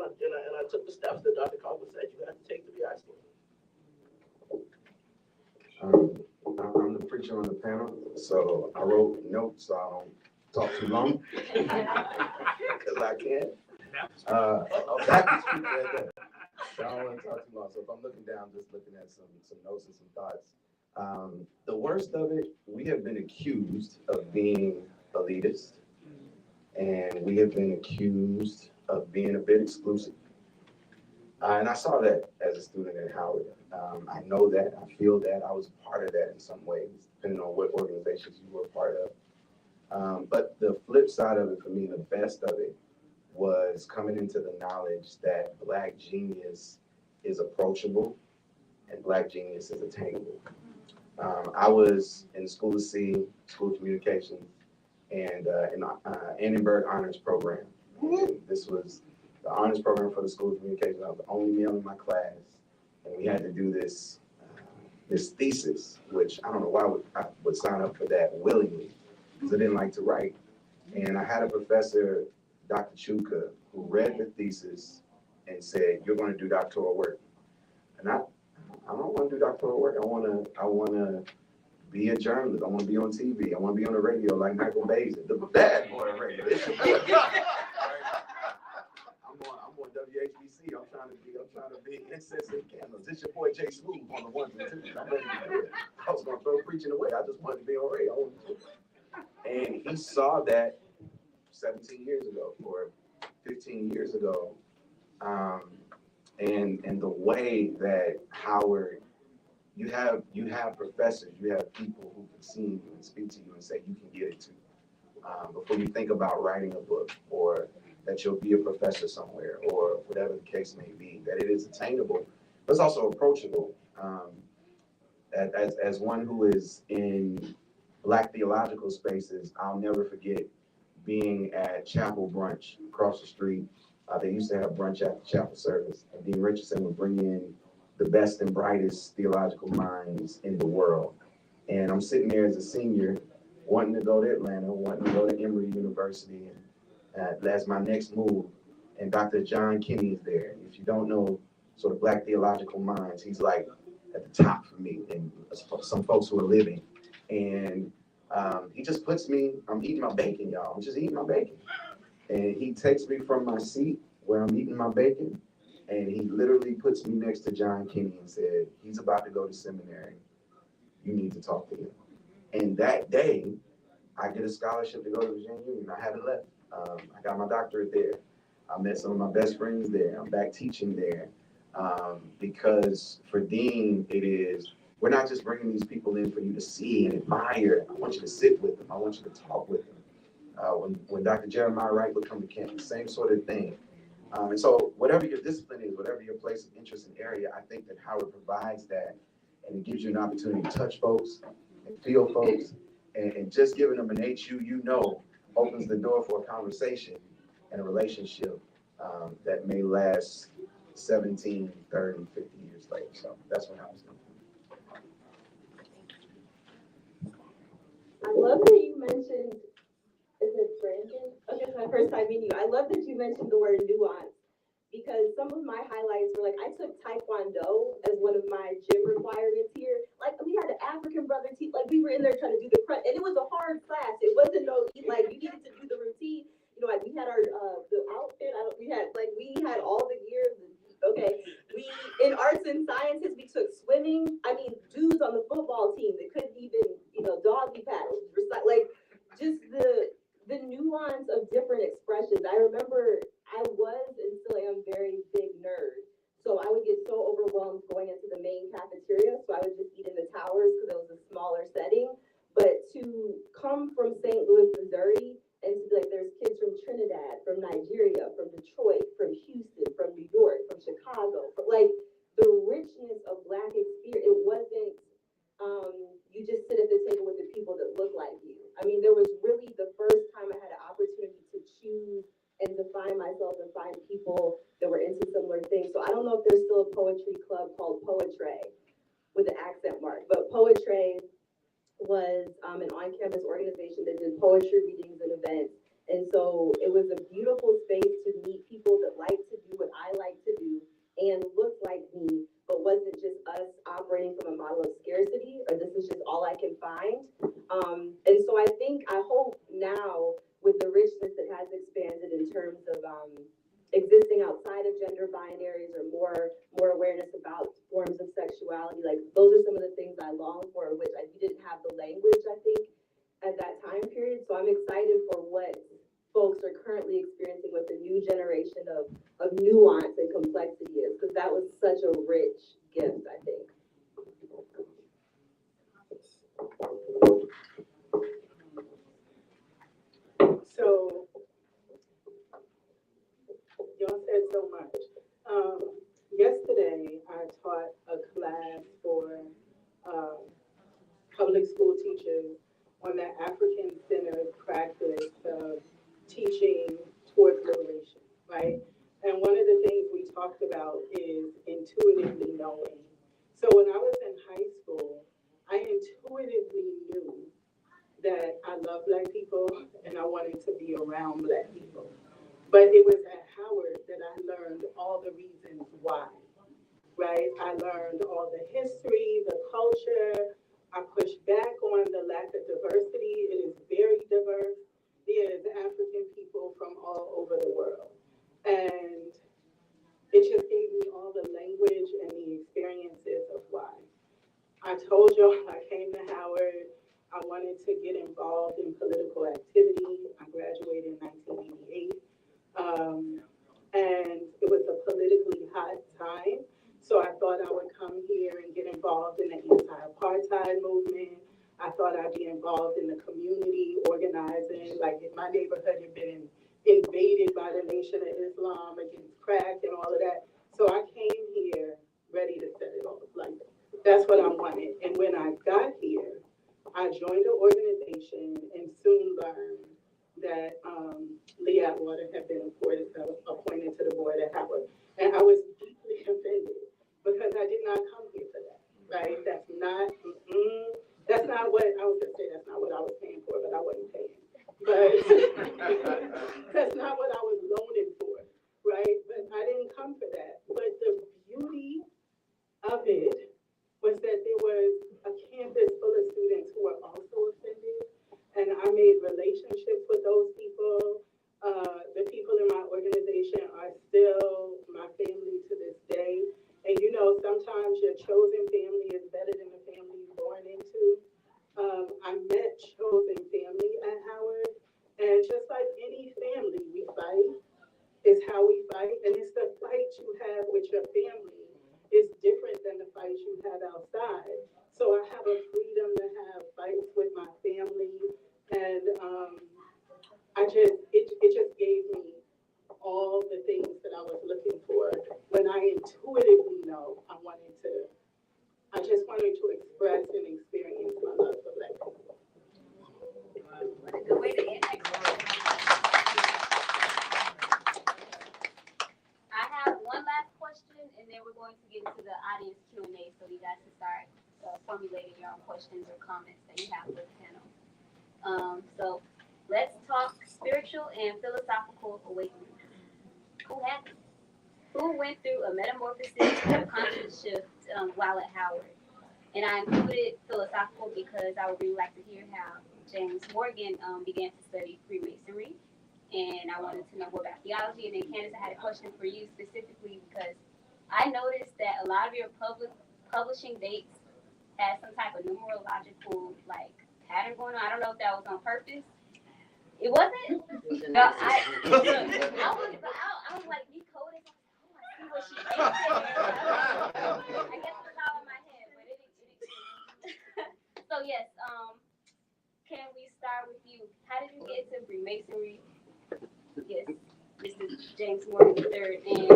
preacher on the panel, so I wrote notes so I don't talk too long. Because I can't. Baptist preacher right there. So I don't want to talk too long. So if I'm looking down, just looking at some notes and some thoughts. The worst of it, we have been accused of being elitist, and we have been accused of being a bit exclusive. And I saw that as a student at Howard. I know that, I feel that, I was part of that in some ways, depending on what organizations you were a part of. But the flip side of it for me, the best of it, was coming into the knowledge that Black genius is approachable and Black genius is attainable. I was in the School of C, School of Communications, and in the Annenberg Honors Program. And this was the honors program for the School of Communications. I was the only male in my class, and we had to do this thesis, which I don't know why I would sign up for that willingly, because I didn't like to write. And I had a professor, Dr. Chuka, who read the thesis and said, "You're going to do doctoral work." And I don't want to do doctoral work. I want to be a journalist. I want to be on TV. I want to be on the radio like Michael Basin, the bad boy radio. I'm on WHBC. I'm trying to be Incense and Candles. It's your boy Jay Smooth on the ones and twos. I'm ready to do it. I was going to throw preaching away. I just wanted to be on radio. And he saw that 17 years ago or 15 years ago. And the way that Howard, you have professors, you have people who can see you and speak to you and say you can get it too. Before you think about writing a book, or that you'll be a professor somewhere, or whatever the case may be, that it is attainable, but it's also approachable. As one who is in Black theological spaces, I'll never forget being at chapel brunch across the street. They used to have brunch at the chapel service, and Dean Richardson would bring in the best and brightest theological minds in the world. And I'm sitting there as a senior, wanting to go to Atlanta, wanting to go to Emory University, and that's my next move. And Dr. John Kinney is there. And if you don't know sort of Black theological minds, he's like at the top for me, and some folks who are living. And he just puts me, I'm eating my bacon, y'all. I'm just eating my bacon. And he takes me from my seat where I'm eating my bacon, and he literally puts me next to John Kinney and said, "He's about to go to seminary. You need to talk to him." And that day, I get a scholarship to go to Virginia Union. I haven't left. I got my doctorate there. I met some of my best friends there. I'm back teaching there. Because for Dean, it is, we're not just bringing these people in for you to see and admire. I want you to sit with them. I want you to talk with them. When Dr. Jeremiah Wright would come to campus, same sort of thing. And so whatever your discipline is, whatever your place of interest and area, I think that Howard provides that, and it gives you an opportunity to touch folks and feel folks, and just giving them an HU, opens the door for a conversation and a relationship that may last 17, 30, 50 years later. So that's what I was thinking. I love that you mentioned, is it Brandon? Okay, it's my first time meeting you. I love that you mentioned the word nuance, because some of my highlights were like, I took Taekwondo as one of my gym requirements here. Like, we had an African brother teach, like we were in there trying to do the crunch, and it was a hard class. It wasn't like you needed to do the routine. Like we had our the outfit. We had all the gear. Okay, we in arts and sciences we took swimming. I mean, dudes on the football team that couldn't even doggy paddle. Like just the nuance of different expressions. I remember I was and still am a very big nerd. So I would get so overwhelmed going into the main cafeteria. So I would just eat in the towers because it was a smaller setting. But to come from St. Louis, Missouri, and to be like, there's kids from Trinidad, from Nigeria, from Detroit, from Houston, from New York, from Chicago, but like the richness of Black experience, it wasn't, you just sit at the table with the people that look like you. I mean, there was really the first time I had an opportunity to choose and define myself and find people that were into similar things. So I don't know if there's still a poetry club called Poetry with an accent mark, but Poetry was an on-campus organization that did poetry readings and events. And so it was a beautiful space to meet people that like to do what I like to do and looked like me, but wasn't just us operating from a model of scarcity, or this is just all I can find. And so I hope now, with the richness that has expanded in terms of existing outside of gender binaries, or more awareness about forms of sexuality, like those are some of the things I long for, which we didn't have the language, I think, at that time period. So I'm excited for what folks are currently experiencing with the new generation of nuance and complexity is, because that was such a rich gift, I think. So, y'all said so much. Yesterday, I taught a class for public school teachers on the African-centered practice of teaching towards liberation, right? And one of the things we talked about is intuitively knowing. So when I was in high school, I intuitively knew that I love Black people and I wanted to be around Black people. But it was at Howard that I learned all the reasons why, right? I learned all the history, the culture. I pushed back on the lack of diversity. It is very diverse. There's African people from all over the world. And it just gave me all the language and the experiences of why. I told y'all I came to Howard. I wanted to get involved in political activity. I graduated in 1988. And it was a politically hot time. So I thought I would come here and get involved in the anti-apartheid movement. I thought I'd be involved in the community organizing, like if my neighborhood had been invaded by the Nation of Islam against crack and all of that. So I came here ready to set it off. Like, that's what I wanted. And when I got here, I joined the organization and soon learned that Lee Atwater had been appointed to the board at Howard. And I was deeply offended because I did not come here for that, right? That's not what I was going to say. That's not what I was paying for, but I wasn't paying. But that's not what I was loaning for, right? But I didn't come for that. But the beauty of it was that there was a campus full of students who were also offended. And I made relationships with those people. The people in my organization are still my family to this day. And you know, sometimes your chosen family is better than the family you're born into. I met chosen family at Howard. And just like any family, we fight. It's how we fight. And it's the fight you have with your family is different than the fight you have outside. So I have a freedom to have fights with my family. And it just gave me all the things that I was looking for when I intuitively know I just wanted to express and experience my love for Black people. What a good way to end that. I have one last question, and then we're going to get into the audience Q&A, so you guys can start formulating your own questions or comments that you have for the panel. So let's talk spiritual and philosophical awakening. Who had it? Who went through a metamorphosis or conscious shift while at Howard? And I included philosophical because I would really like to hear how James Morgan began to study Freemasonry. And I wanted to know more about theology. And then Candice, I had a question for you specifically because I noticed that a lot of your publishing dates had some type of numerological pattern going on. I don't know if that was on purpose. It wasn't? No, I was like, decoding. Oh, I see what she did. I guess it's all in my head, but it So yes, can we start with you? How did you get to Freemasonry? Yes, Mr. James Morgan III. And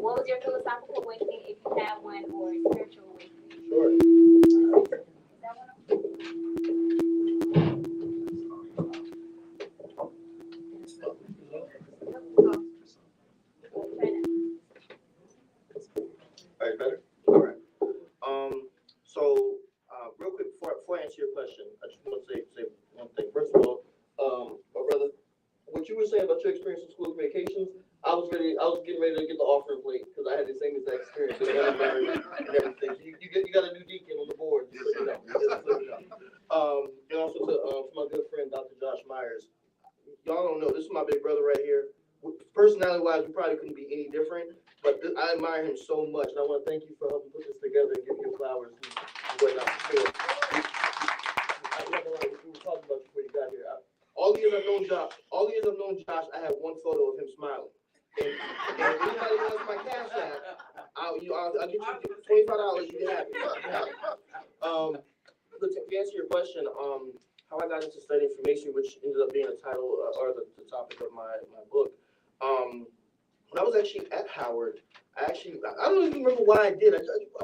what was your philosophical awakening, if you had one, or spiritual awakening? Sure. Is that one? All right, better? All right. So, real quick, before I answer your question, I just want to say one thing. First of all, my brother, what you were saying about your experience in school communications, I was getting ready to get the offering plate because I had the same exact experience with and everything. So you got a new deacon on the board. Yes, So, sir. and also to my good friend Dr. Josh Myers. Y'all don't know, this is my big brother right here. Personality wise, we probably couldn't be any different, but I admire him so much, and I want to thank you for helping put this together and give you flowers and whatnot. We were talking about before you got here. All the years I've known Josh, I have one photo of him smiling. And anybody who has my cash app, I'll get you $25. You can have it. But to answer your question, how I got into studying information, which ended up being a title or the topic of my book. When I was actually at Howard, I don't even remember why I did. I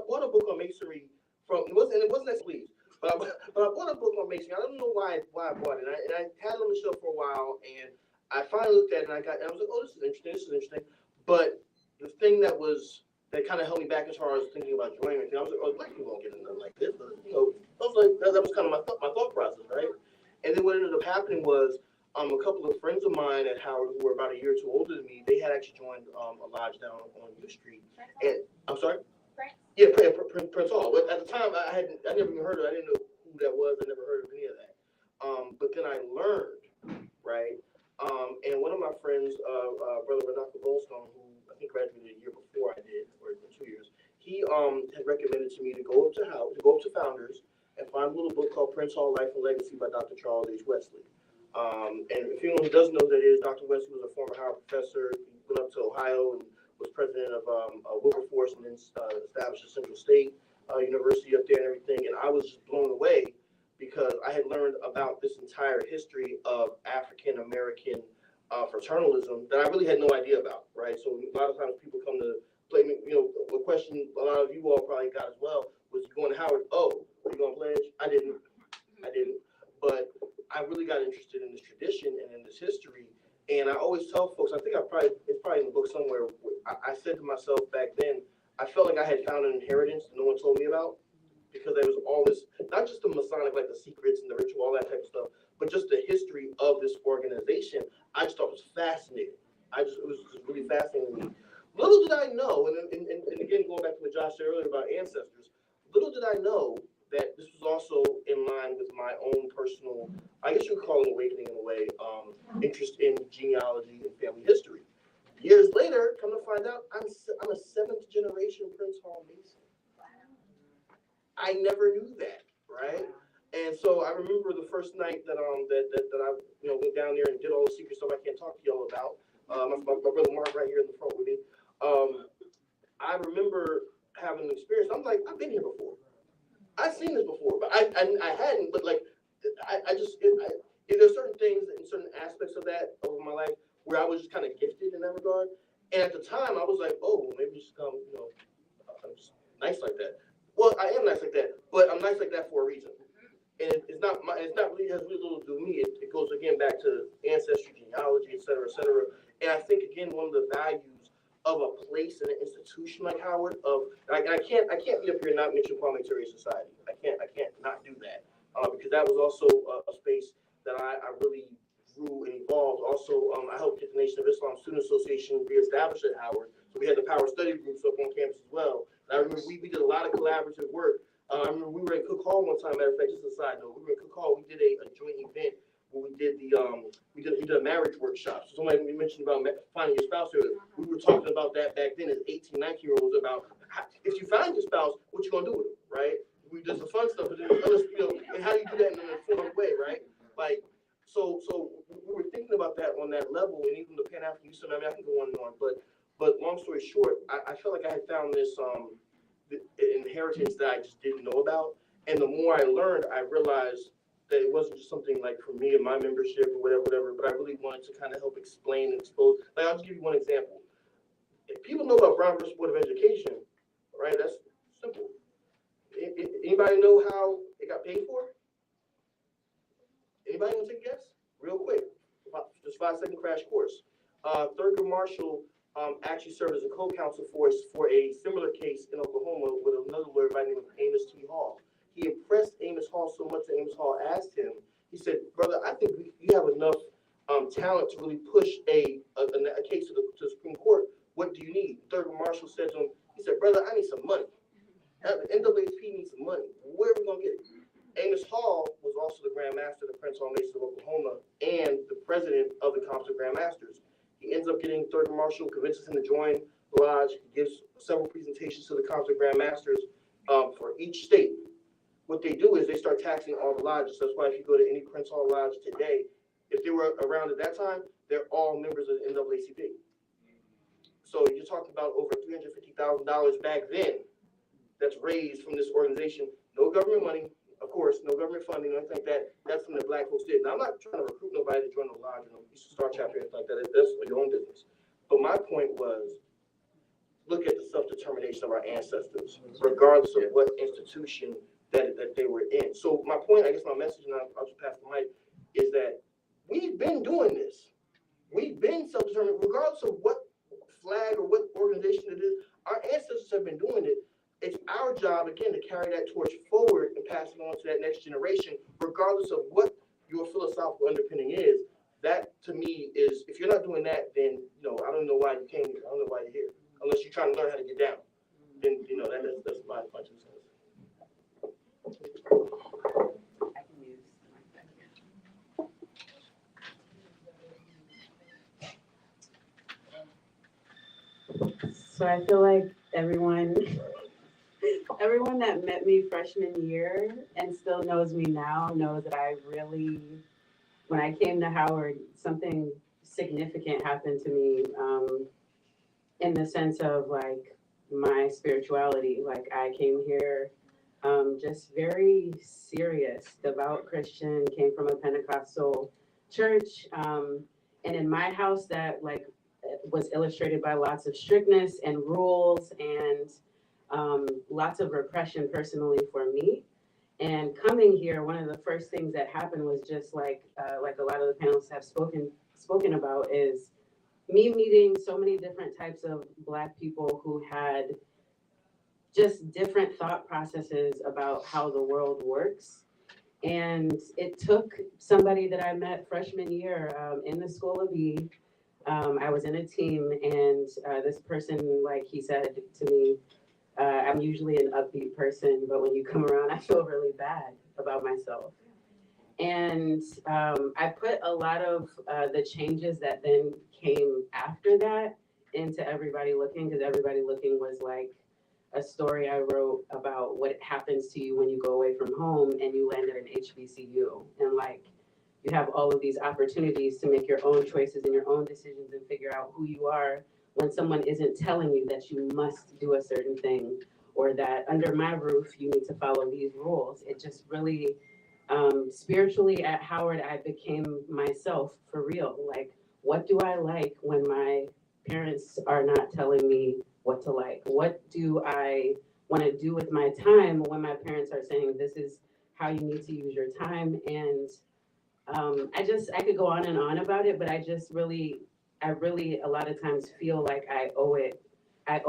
bought a book on masonry it wasn't that sleeves, but I bought a book on masonry. I don't know why I bought it. And I had it on the shelf for a while, and I finally looked at it, and I was like, oh, this is interesting. But the thing that kind of held me back as far as thinking about joining anything, I was like, oh, black people won't get into nothing like this. But, I was like, that was kind of my thought process, right? And then what ended up happening was a couple of friends of mine at Howard who were about a year or two older than me, they had actually joined a lodge down on U Street. And I'm sorry? Yeah, Prince Hall. But at the time, I never even heard of it. I didn't know who that was. I never heard of any of that. But then I learned, right? And one of my friends, Brother Renata Goldstone, who I think graduated a year before I did, or 2 years, he had recommended to me to go up to Founders and find a little book called Prince Hall Life and Legacy by Dr. Charles H. Wesley. And if anyone who doesn't know who that is, Dr. Wesley was a former Howard professor. He went up to Ohio and was president of Wilberforce, and then established a Central State University up there and everything. And I was just blown away because I had learned about this entire history of African American fraternalism that I really had no idea about, right? So a lot of times people come to play me, a question a lot of you all probably got as well was, you going to Howard? Oh, are you going to pledge? I didn't. But I really got interested in this tradition and in this history. And I always tell folks, I think it's probably in the book somewhere. I said to myself back then, I felt like I had found an inheritance that no one told me about, because there was all this, not just the Masonic, like the secrets and the ritual, all that type of stuff, but just the history of this organization. I just thought it was fascinating. It was just really fascinating to me. Little did I know, and again, going back to what Josh said earlier about ancestors, little did I know that this was also in line with my own personal, I guess you would call it awakening in a way, interest in genealogy and family history. Years later, come to find out, I'm a 7th generation Prince Hall Mason. I never knew that, right? And so I remember the first night that I went down there and did all the secret stuff I can't talk to y'all about. My brother Mark right here in the front with me. I remember having an experience. I'm like, I've been here before. I've seen this before, but I hadn't. But like, there's certain things and certain aspects of that over my life where I was just kind of gifted in that regard. And at the time, I was like, oh, maybe just come, I'm just nice like that. Well, I am nice like that, but I'm nice like that for a reason. And it's not really has really little to do with me. It goes again back to ancestry, genealogy, et cetera, et cetera. And I think again, one of the values of a place and an institution like Howard, I can't be up here and not mention Parliamentary Society. I can't not do that because that was also a space that I really grew and evolved. Also, I helped get the Nation of Islam Student Association reestablished at Howard. So we had the power study groups up on campus as well. And I remember we did a lot of collaborative work. I remember we were in Cook Hall one time. Matter of fact, just a side note, we were in Cook Hall. We did a joint event where we did we did a marriage workshop. So somebody mentioned about finding your spouse earlier. We were talking about that back then as 18, 19-year-olds about if you find your spouse, what you gonna do with them, right? We did some fun stuff, but then and how do you do that in an informed way, right? Like, so we were thinking about that on that level, and even the Pan-African Youth Summit. I can go on and on, but long story short, I felt like I had found this inheritance that I just didn't know about, and the more I learned, I realized that it wasn't just something like for me and my membership or whatever, but I really wanted to kind of help explain and expose. Like, I'll just give you one example. If people know about Brown versus Board of Education, right? That's simple. Anybody know how it got paid for? Anybody want to take a guess? Real quick, just 5-second crash course. Thurgood Marshall actually served as a co-counsel for a similar case in Oklahoma with another lawyer by the name of Amos T. Hall. He impressed Amos Hall so much that Amos Hall asked him, he said, brother, I think you have enough talent to really push a case to the Supreme Court. What do you need? Thurgood Marshall said to him, he said, brother, I need some money. The NAACP needs some money. Where are we going to get it? Amos Hall was also the Grand Master of the Prince Hall Masons of Oklahoma and the president of the Conference of Grand Masters. He ends up getting Thurgood Marshall, convinces him to join the lodge. He gives several presentations to the Conference of Grand Masters for each state. What they do is they start taxing all the lodges. That's why if you go to any Prince Hall Lodge today, if they were around at that time, they're all members of the NAACP. So you're talking about over $350,000 back then that's raised from this organization. No government money, of course, no government funding, nothing like that. That's something that Black folks did. Now, I'm not trying to recruit nobody to join the lodge or no Star chapter or anything like that. That's your own business. But my point was, look at the self-determination of our ancestors, regardless of what institution that they were in. So my point, I guess my message, and I'll just pass the mic, is that we've been doing this. We've been self-determined, regardless of what flag or what organization it is. Our ancestors have been doing it. It's our job, again, to carry that torch forward and pass it on to that next generation, regardless of what your philosophical underpinning is. That, to me, is, if you're not doing that, then, I don't know why you came here. I don't know why you're here. Unless you're trying to learn how to get down. Then, that's my 2 cents. So I feel like everyone that met me freshman year and still knows me now knows that I really, when I came to Howard, something significant happened to me in the sense of like my spirituality. Like I came here just very serious, devout Christian, came from a Pentecostal church. And in my house that like was illustrated by lots of strictness and rules and lots of repression personally for me. And coming here, one of the first things that happened was just like a lot of the panelists have spoken about is me meeting so many different types of Black people who had just different thought processes about how the world works. And it took somebody that I met freshman year in the School of E. I was in a team, and this person, like he said to me, I'm usually an upbeat person, but when you come around, I feel really bad about myself. And I put a lot of the changes that then came after that into Everybody Looking, because Everybody Looking was like a story I wrote about what happens to you when you go away from home and you land at an HBCU. And like, you have all of these opportunities to make your own choices and your own decisions and figure out who you are when someone isn't telling you that you must do a certain thing or that under my roof you need to follow these rules. It just really, spiritually at Howard, I became myself for real. Like, what do I like when my parents are not telling me what to like? What do I want to do with my time when my parents are saying this is how you need to use your time? And I could go on and on about it, but I really a lot of times feel like I owe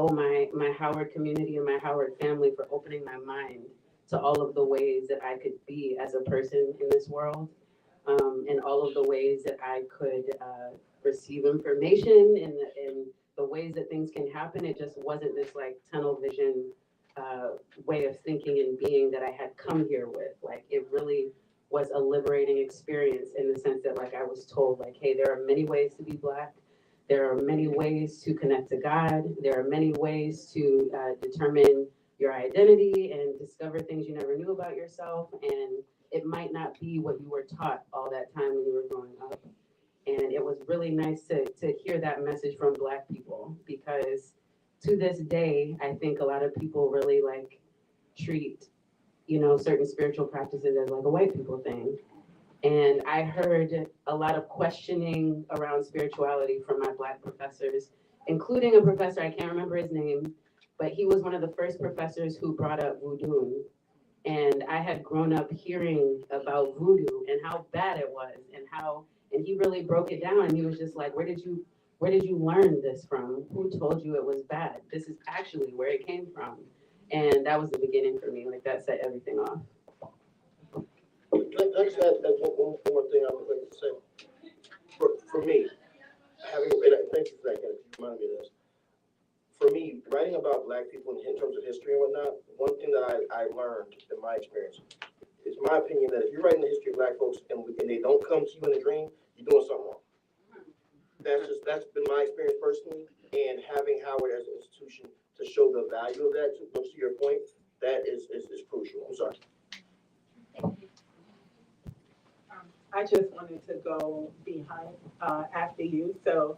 my Howard community and my Howard family for opening my mind to all of the ways that I could be as a person in this world, and all of the ways that I could receive information and the ways that things can happen. It just wasn't this like tunnel vision way of thinking and being that I had come here with. Like, it really was a liberating experience in the sense that like I was told like, hey, there are many ways to be Black. There are many ways to connect to God. There are many ways to determine your identity and discover things you never knew about yourself. And it might not be what you were taught all that time when you were growing up. And it was really nice to hear that message from Black people, because to this day, I think a lot of people really like treat, certain spiritual practices as like a white people thing. And I heard a lot of questioning around spirituality from my Black professors, including a professor, I can't remember his name, but he was one of the first professors who brought up voodoo. And I had grown up hearing about voodoo and how bad it was and he really broke it down, and he was just like, where did you learn this from? Who told you it was bad? This is actually where it came from. And that was the beginning for me. Like, that set everything off. Can I just add one more thing I would like to say? for me, and thank you for that, Candice, you reminded me of this. For me, writing about Black people in terms of history and whatnot, one thing that I learned in my experience, it's my opinion that if you're writing the history of Black folks and they don't come to you in a dream, you're doing something wrong. That's been my experience personally, and having Howard as an institution to show the value of that, to your point, that is crucial. I'm sorry. I just wanted to go behind after you. So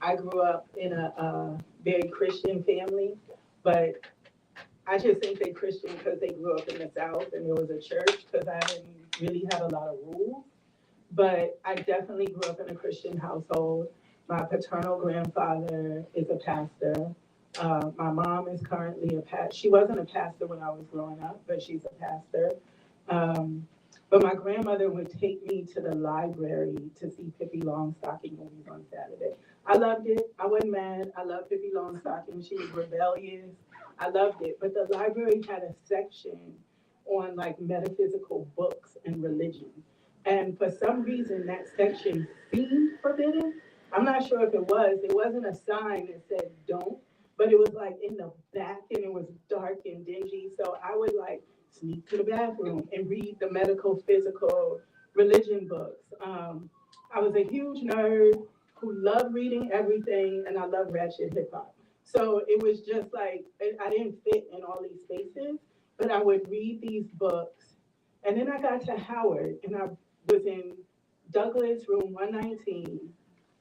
I grew up in a very Christian family, but I just think they're Christian because they grew up in the South and there was a church, because I didn't really have a lot of rules. But I definitely grew up in a Christian household. My paternal grandfather is a pastor. My mom is currently a pastor. She wasn't a pastor when I was growing up, but she's a pastor. But my grandmother would take me to the library to see Pippi Longstocking movies on Saturday. I loved it. I wasn't mad. I loved Pippi Longstocking. She was rebellious. I loved it. But the library had a section on like metaphysical books and religion. And for some reason, that section seemed forbidden. I'm not sure if it was. It wasn't a sign that said don't, but it was like in the back and it was dark and dingy. So I would like sneak to the bathroom and read the medical, physical, religion books. I was a huge nerd who loved reading everything, and I loved ratchet hip hop. So it was just like, I didn't fit in all these spaces, but I would read these books. And then I got to Howard, and I was in Douglas room 119,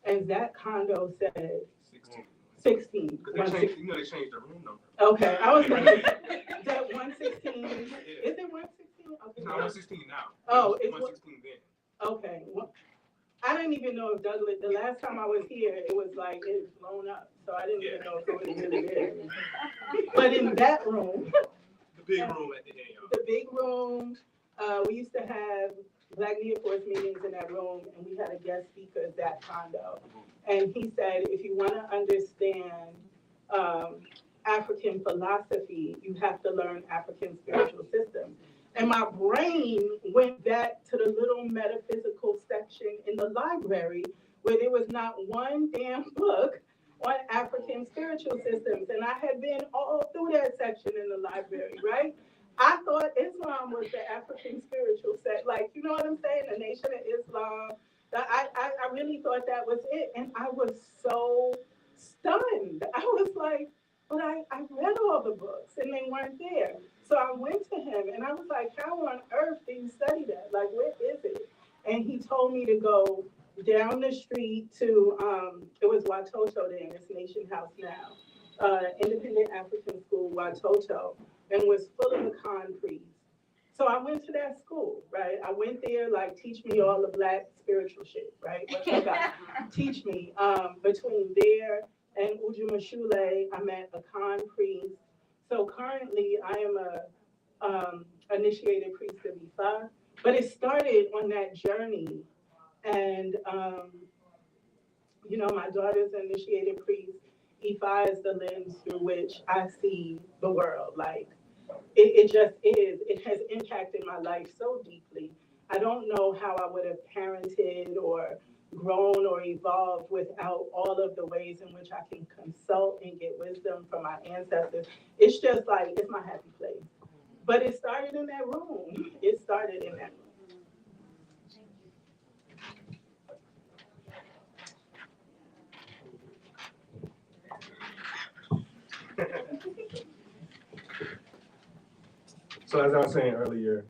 and that condo said 16. They changed the room number. Okay, I was thinking that 116. Is it 116? Okay. It's not 116 now. Oh, it's 116 then. Okay. Well, I didn't even know if Douglas, the last time I was here, it was like, it was blown up. So I didn't even know if it was really there. But in that room. The big room at the end. The big room, we used to have Black Near Force meetings in that room, and we had a guest speaker at that condo. And he said, if you want to understand African philosophy, you have to learn African spiritual systems. And my brain went back to the little metaphysical section in the library where there was not one damn book on African spiritual systems. And I had been all through that section in the library, right? I thought Islam was the African spiritual set. Like, you know what I'm saying? The Nation of Islam. I really thought that was it. And I was so stunned. I was like, but I read all the books and they weren't there. So I went to him and I was like, how on earth do you study that? Like, where is it? And he told me to go down the street to, it was Watoto then, it's Nation House now, Independent African School, Watoto, and was full of Akanke priests. So I went to that school, right? I went there, like, teach me all the Black spiritual shit, right? What you got? Teach me. Between there and Ujumashule, I met Akanke priests. So currently, I am a initiated priest of Ifa, but it started on that journey. And, you know, my daughter's an initiated priest. Ifa is the lens through which I see the world. Like, it just is. It has impacted my life so deeply. I don't know how I would have parented or grown or evolved without all of the ways in which I can consult and get wisdom from my ancestors. It's just like, it's my happy place. But it started in that room. It started in that room. So as I was saying earlier,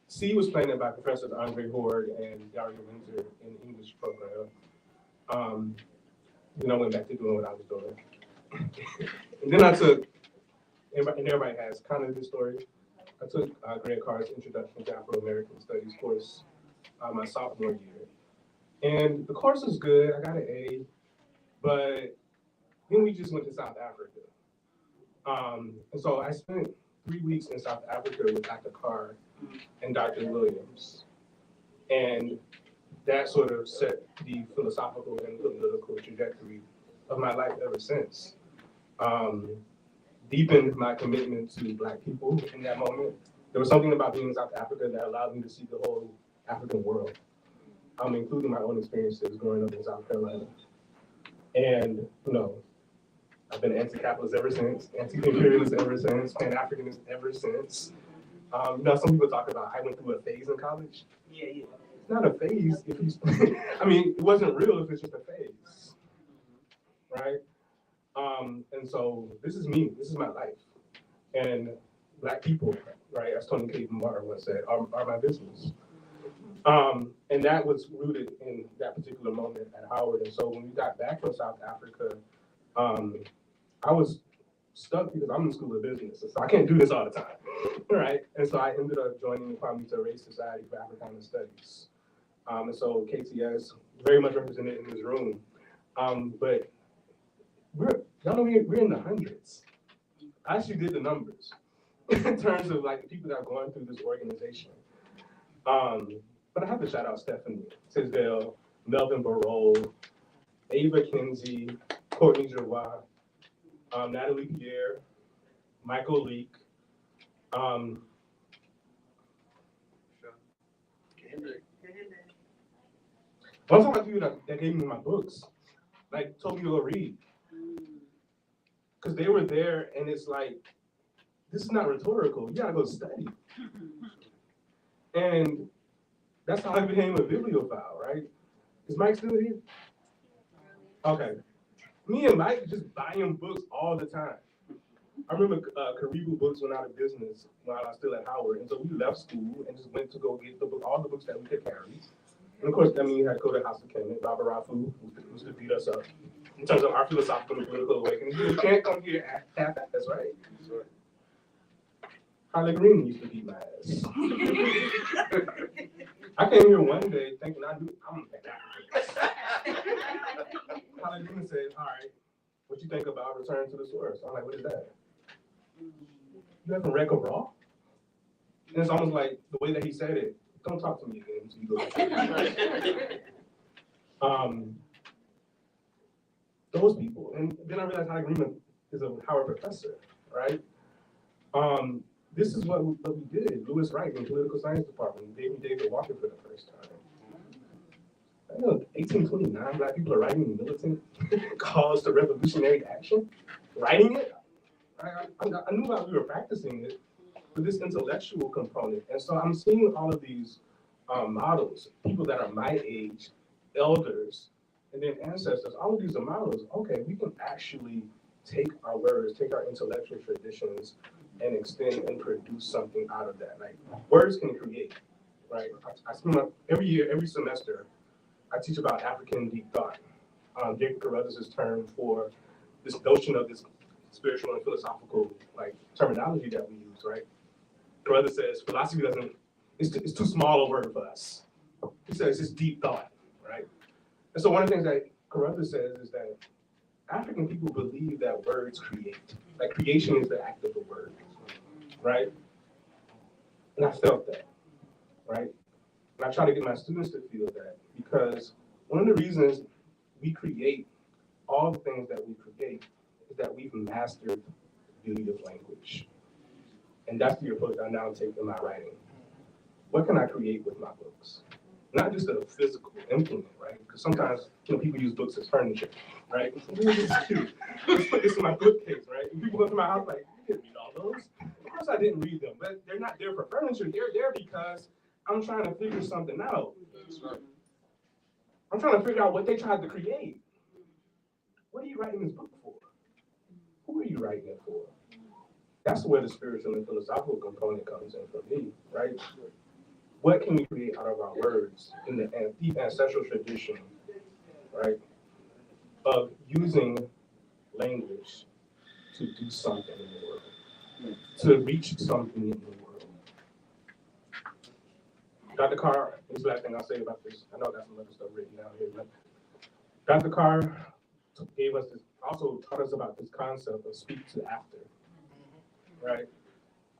C was played by Professors Andre Horde and Daria Windsor in the English program. Then I went back to doing what I was doing. And then I took, and everybody has kind of this story, I took Grant Carr's Introduction to Afro-American Studies course my sophomore year. And the course was good, I got an A, but then we just went to South Africa. And so I spent 3 weeks in South Africa with Dr. Carr and Dr. Williams. And that sort of set the philosophical and political trajectory of my life ever since. Deepened my commitment to Black people in that moment. There was something about being in South Africa that allowed me to see the whole African world. including my own experiences growing up in South Carolina. And, I've been anti-capitalist ever since, anti-imperialist ever since, Pan-Africanist ever since. Some people talk about I went through a phase in college. Yeah. It's not a phase if you, it wasn't real if it's just a phase, right? And so this is me, this is my life. And Black people, right, as Tony K. Martin once said, are my business. And that was rooted in that particular moment at Howard. And so when we got back from South Africa, I was stuck because I'm in the School of Business, so I can't do this all the time, right? And so I ended up joining the Kwame Race Society for Africana Studies. And so KTS, very much represented in this room. But we're in the hundreds. I actually did the numbers in terms of like the people that are going through this organization. But I have to shout out Stephanie Tisdale, Melvin Barole, Ava Kinsey, Courtney Gerrois, Natalie Pierre, Michael Leek, one of the people that gave me my books, like told me to go read. Because they were there and it's like, this is not rhetorical, you gotta go study. And that's how I became a bibliophile, right? Is Mike still here? Okay. Me and Mike just buying books all the time. I remember Karibu Books went out of business while I was still at Howard, and so we left school and just went to go get all the books that we could carry. And of course, you had to go to House of Kemet, Baba Rafu, who used to beat us up in terms of our philosophical and political awakening. You can't come here half-ass, right? Sure. Holly Green used to beat my ass. I came here one day thinking I'm Holly Green said, all right, what you think about return to the source? I'm like, what is that? You haven't read Cabral? And it's almost like the way that he said it, don't talk to me again until you go back. Those people. And then I realized Holly Green is a Howard professor, right? This is what we did. Lewis Wright in political science department gave me David Walker for the first time. I know 1829, Black people are writing militant calls to revolutionary action. Writing it, I knew that we were practicing it, but this intellectual component. And so I'm seeing all of these models, people that are my age, elders, and then ancestors, all of these are models. Okay, we can actually take our words, take our intellectual traditions, and extend and produce something out of that. Like, words can create, right? I spend every year, every semester, I teach about African deep thought. Jacob Carruthers' term for this notion of this spiritual and philosophical terminology that we use, right? Carruthers says philosophy it's too small a word for us. He says it's deep thought, right? And so one of the things that Carruthers says is that African people believe that words create. Like creation is the act of the word, right? And I felt that, right? And I try to get my students to feel that because one of the reasons we create all the things that we create is that we've mastered the beauty of language. And that's the approach I now take in my writing. What can I create with my books? Not just a physical implement, right? Because sometimes people use books as furniture, right? This is cute. Let's put this in my bookcase, right? And people come to my house like, you didn't read all those. Of course I didn't read them, but they're not there for furniture. They're there because I'm trying to figure something out. I'm trying to figure out what they tried to create. What are you writing this book for? Who are you writing it for? That's where the spiritual and philosophical component comes in for me, right? What can we create out of our words in the deep ancestral tradition, right, of using language to do something in the world, to reach something in the world? Dr. Carr, this is the last thing I'll say about this. I know I got some other stuff written down here, but Dr. Carr gave us this, also taught us about this concept of speak to after, right?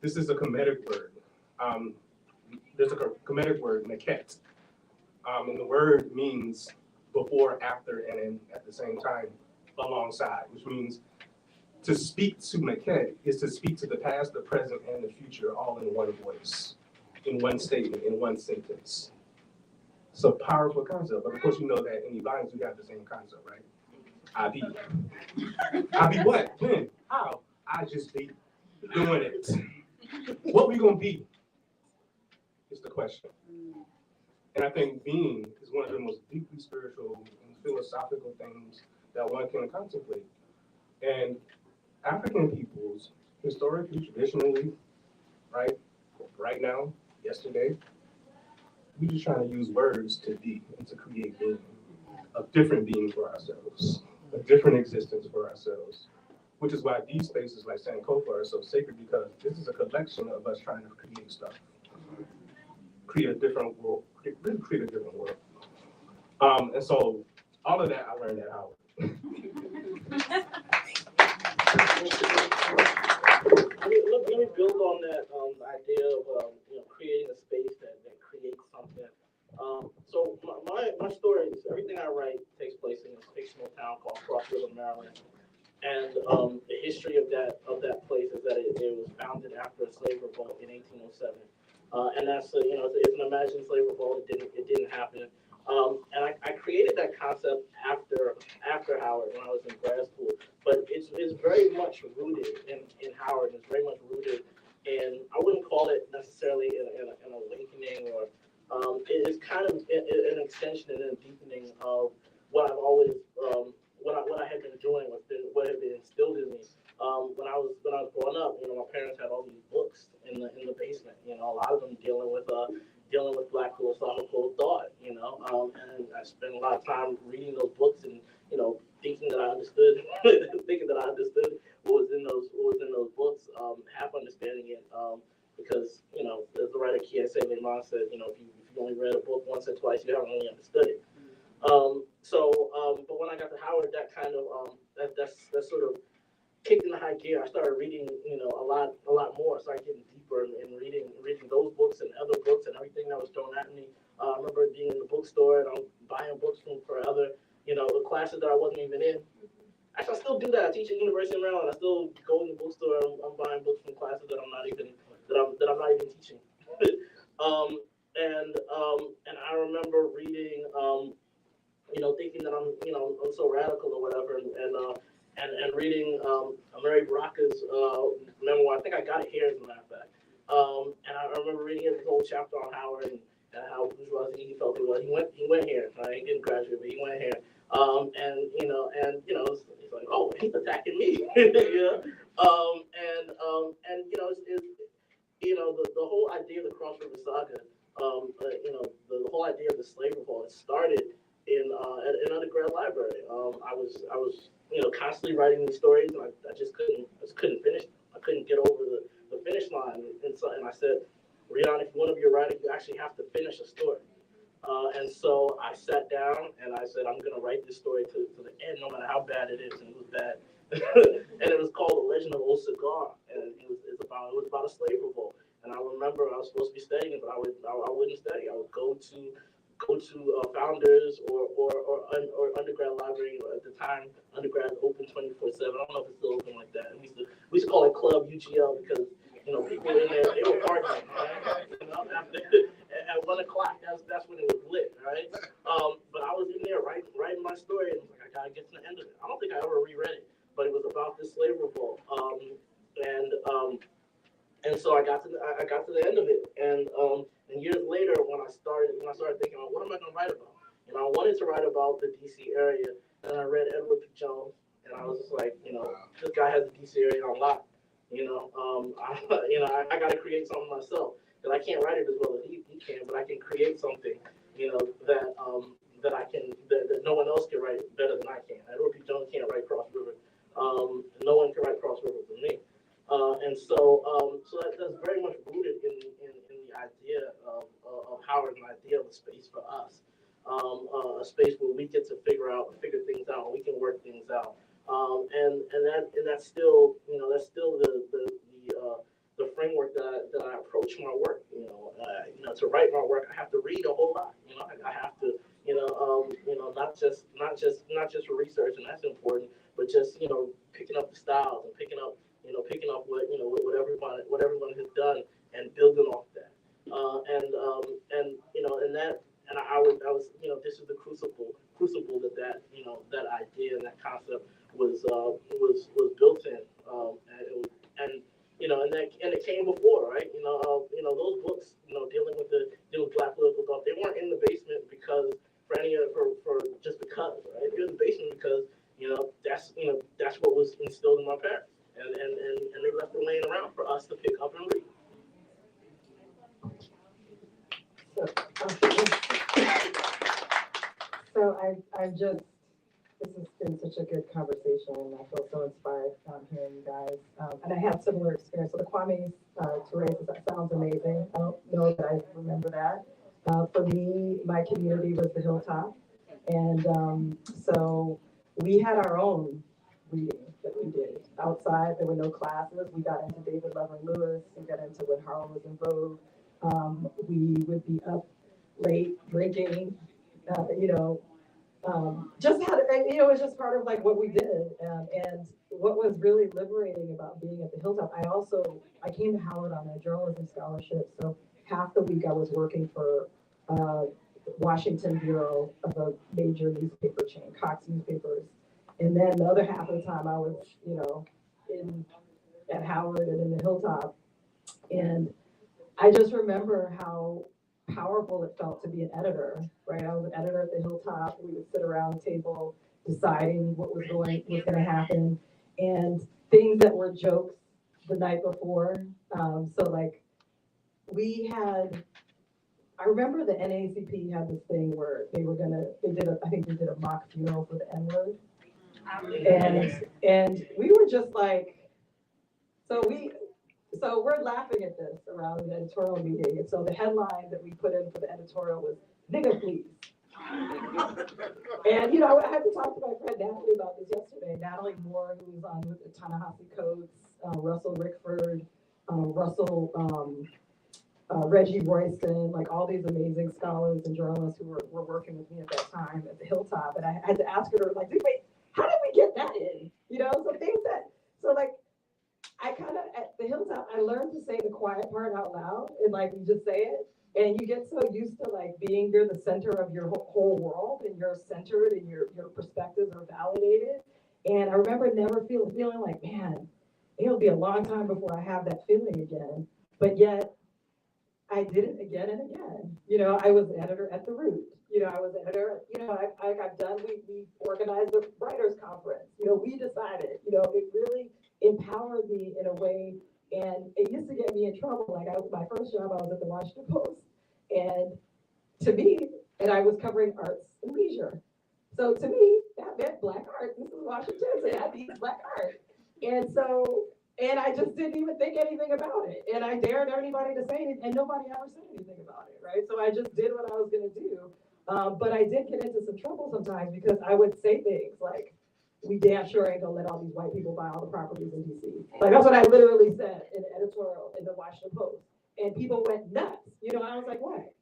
This is a Kemetic word. There's a Kemetic word, Meket, and the word means before, after, and at the same time, alongside, which means to speak to Meket is to speak to the past, the present, and the future all in one voice, in one statement, in one sentence. It's a powerful concept, but of course you know that in Ebonics we have the same concept, right? I be. I be what? When? How? I just be doing it. What we gonna be is the question. And I think being is one of the most deeply spiritual and philosophical things that one can contemplate. And African peoples, historically, traditionally, right now, yesterday, we just trying to use words to be and to create being, a different being for ourselves, a different existence for ourselves, which is why these spaces like Sankofa are so sacred, because this is a collection of us trying to create stuff, create a different world, really create a different world. And so all of that I learned at Howard. Let me build on that idea of creating a space that creates something. So my story is everything I write takes place in this fictional town called Cross River, Maryland. And the history of that place is that it was founded after a slave revolt in 1807. And that's it's an imagined slave revolt. It didn't happen. And I created that concept after Howard when I was in grad school. But it's very much rooted in Howard. It's very much rooted in, I wouldn't call it necessarily an awakening, or it is kind of an extension and a deepening of what I've always what I had been doing, what had been instilled in me. When I was growing up, my parents had all these books in the basement. A lot of them dealing with Black philosophical thought. And I spent a lot of time reading those books and thinking that I understood, what was in those books, half understanding it, because as the writer Kiese Leman said, if you only read a book once or twice, you haven't really understood it. But when I got to Howard, that kind of that sort of kicked into high gear. I started reading, a lot more. I started getting deeper and reading those books and other books and everything that was thrown at me. I remember being in the bookstore and I'm buying books for other, the classes that I wasn't even in. Actually, I still do that. I teach at University of Maryland. I still go in the bookstore. I'm buying books from classes that I'm not even teaching. And I remember reading, thinking that I'm so radical or whatever, and reading Mary Baraka's memoir. I think I got it here, as a matter of fact. And I remember reading his whole chapter on Howard and how bourgeoisie he felt it was. He went here. Right? He didn't graduate, but he went here. It's like, oh, he's attacking me. Yeah. The whole idea of the Cross River Saga, the whole idea of the slave revolt, it started in an undergrad library. I was constantly writing these stories, and I just couldn't finish. I couldn't get over the finish line, and I said, Rion, if you want to be a writer, you actually have to finish a story. And so I sat down and I said, I'm going to write this story to the end, no matter how bad it is, and it was bad. And it was called The Legend of Old Cigar, and it was about a slave revolt. And I remember I was supposed to be studying it, but I wouldn't study. I would go to Founders or undergrad library. At the time, undergrad open 24/7. I don't know if it's still open like that. We used to call it Club UGL because people in there, they were partying, right? At 1 o'clock, that's when it was lit, right? But I was in there writing my story, and I was like, I gotta get to the end of it. I don't think I ever reread it, but it was about this slave revolt. And so I got to the end of it, and years later, when I started thinking, what am I going to write about? And I wanted to write about the DC area, and I read Edward P. Jones, and I was just like, this guy has the DC area on lock. I got to create something myself, because I can't write it as well as he can, but I can create something, that no one else can write better than I can. Edward P. Jones can't write Cross River. No one can write Cross River than me. So that's very much rooted in the idea of Howard, an idea of a space for us, a space where we get to figure things out, and we can work things out, and that's still the framework that I approach my work. To write my work, I have to read a whole lot. I have to not just for research, and that's important, but just picking up the styles and picking up what everyone has done and building off that. this is the crucible that idea and that concept was built in, and it came before, right? Those books, dealing with Black political thought, they weren't in the basement because for just because, right? They're in the basement because that's what was instilled in my parents, and they left it laying around for us to pick up and read. So this has been such a good conversation, and I feel so inspired hearing you guys. And I have similar experience. So the Kwame Therese, that sounds amazing. I don't know that I remember that. For me, my community was the Hilltop. And so we had our own reading that we did. Outside, there were no classes. We got into David Levery Lewis. We got into when Harlem was in vogue. We would be up late drinking, just had, it was just part of like what we did. And what was really liberating about being at the Hilltop, I came to Howard on a journalism scholarship. So half the week I was working for Washington Bureau of a major newspaper chain, Cox Newspapers. And then the other half of the time I was, at Howard and in the Hilltop. And I just remember how powerful it felt to be an editor, right? I was an editor at the Hilltop. We would sit around the table deciding what was going to happen, and things that were jokes the night before. So like I remember the NAACP had this thing where they did a mock funeral for the N-word. And we were just like, so we're laughing at this around the editorial meeting. And so the headline that we put in for the editorial was, "Nigga, please." And, I had to talk to my friend Natalie about this yesterday. Natalie Moore, who was on with Ta-Nehisi Coates, Russell Rickford, Reggie Royston, like all these amazing scholars and journalists who were working with me at that time at the Hilltop. And I had to ask her, like, how did we get that in? I kind of, at the Hilltop, I learned to say the quiet part out loud, and like, you just say it, and you get so used to like you're the center of your whole world, and you're centered, and your perspectives are validated. And I remember never feeling like, man, it'll be a long time before I have that feeling again. But yet, I did it again and again. I was an editor at The Root. I was an editor, I got done, we organized the writers conference. We decided, it really empowered me in a way, and it used to get me in trouble. Like my first job, I was at the Washington Post, and I was covering arts and leisure. So to me, that meant Black art. This is Washington, so that means Black art. And I just didn't even think anything about it. And I dared anybody to say anything, and nobody ever said anything about it, right? So I just did what I was gonna do. But I did get into some trouble sometimes because I would say things like, "We damn sure ain't gonna let all these white people buy all the properties in DC." Like that's what I literally said in an editorial in the Washington Post. And people went nuts. I was like, what?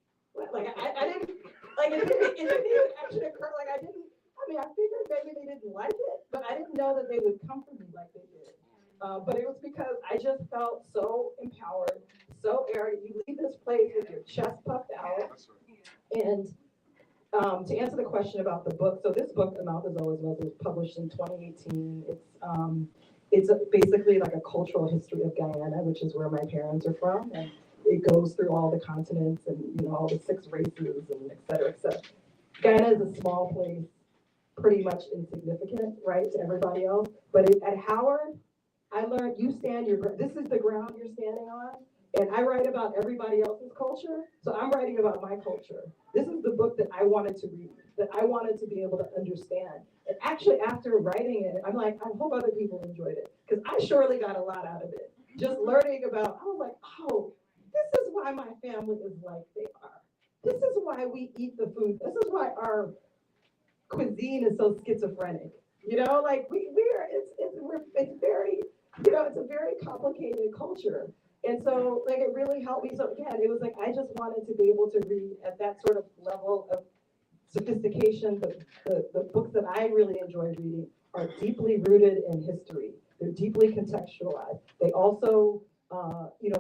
Like I didn't, like it didn't even actually occur. Like I figured maybe they didn't like it, but I didn't know that they would come for me like they did. But it was because I just felt so empowered, so arrogant. You leave this place with your chest puffed out. And to answer the question about the book, so this book, The Mouth Is Always Knows, was published in 2018. It's basically like a cultural history of Guyana, which is where my parents are from. And it goes through all the continents and, all the 6 races and et cetera, et cetera. Guyana is a small place, pretty much insignificant, right, to everybody else. But at Howard, I learned this is the ground you're standing on. And I write about everybody else's culture, so I'm writing about my culture. This is the book that I wanted to read, that I wanted to be able to understand. And actually, after writing it, I'm like, I hope other people enjoyed it, because I surely got a lot out of it. Just learning about, I was like, oh, this is why my family is like they are. This is why we eat the food. This is why our cuisine is so schizophrenic. It's very, it's a very complicated culture. And so, it really helped me. So again, it was like, I just wanted to be able to read at that sort of level of sophistication. The books that I really enjoy reading are deeply rooted in history. They're deeply contextualized. They also,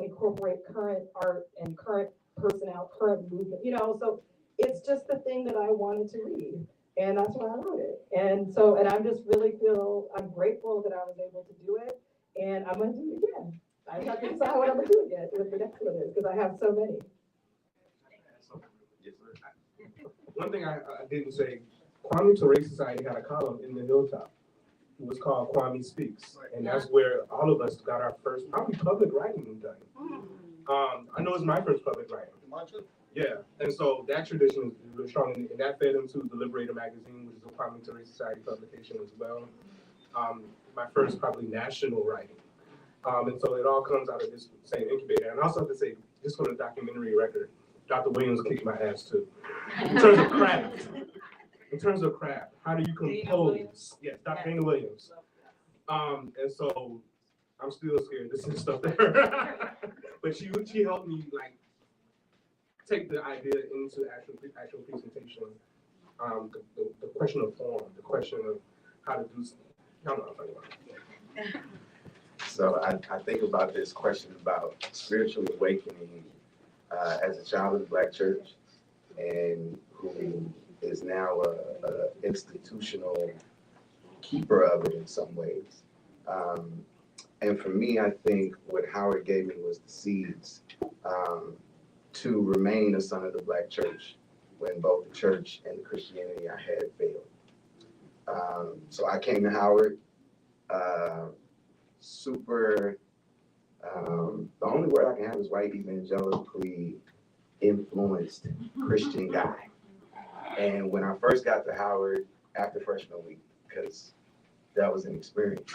incorporate current art and current personnel, current movement, so it's just the thing that I wanted to read. And that's why I wrote it. And so, and I just really feel, I'm grateful that I was able to do it. And I'm gonna do it again. I have to decide what I'm gonna do again with the next one is, because I have so many. One thing I didn't say, Kwame Ture Society had a column in the Hilltop. It was called Kwame Speaks. And that's where all of us got our first, probably public writing done. I know it's my first public writing. Mine too. Yeah, and so that tradition is really strong, and that fed into the Liberator magazine, which is a Kwame Ture Society publication as well. My first probably national writing. And so it all comes out of this same incubator. And I also have to say, just for the documentary record, Dr. Williams kicked my ass too. In terms of craft, how do you compose? Yes, Dr. Dana Williams. And so I'm still scared to send stuff there. But she helped me like take the idea into actual presentation. The question of form, the question of how to do something. I don't know what I'm talking about. So I think about this question about spiritual awakening as a child of the Black church, and who is now a institutional keeper of it in some ways. And for me, I think what Howard gave me was the seeds to remain a son of the Black church when both the church and the Christianity I had failed. So I came to Howard super, the only word I can have is white evangelically influenced Christian guy. And when I first got to Howard after freshman week, because that was an experience,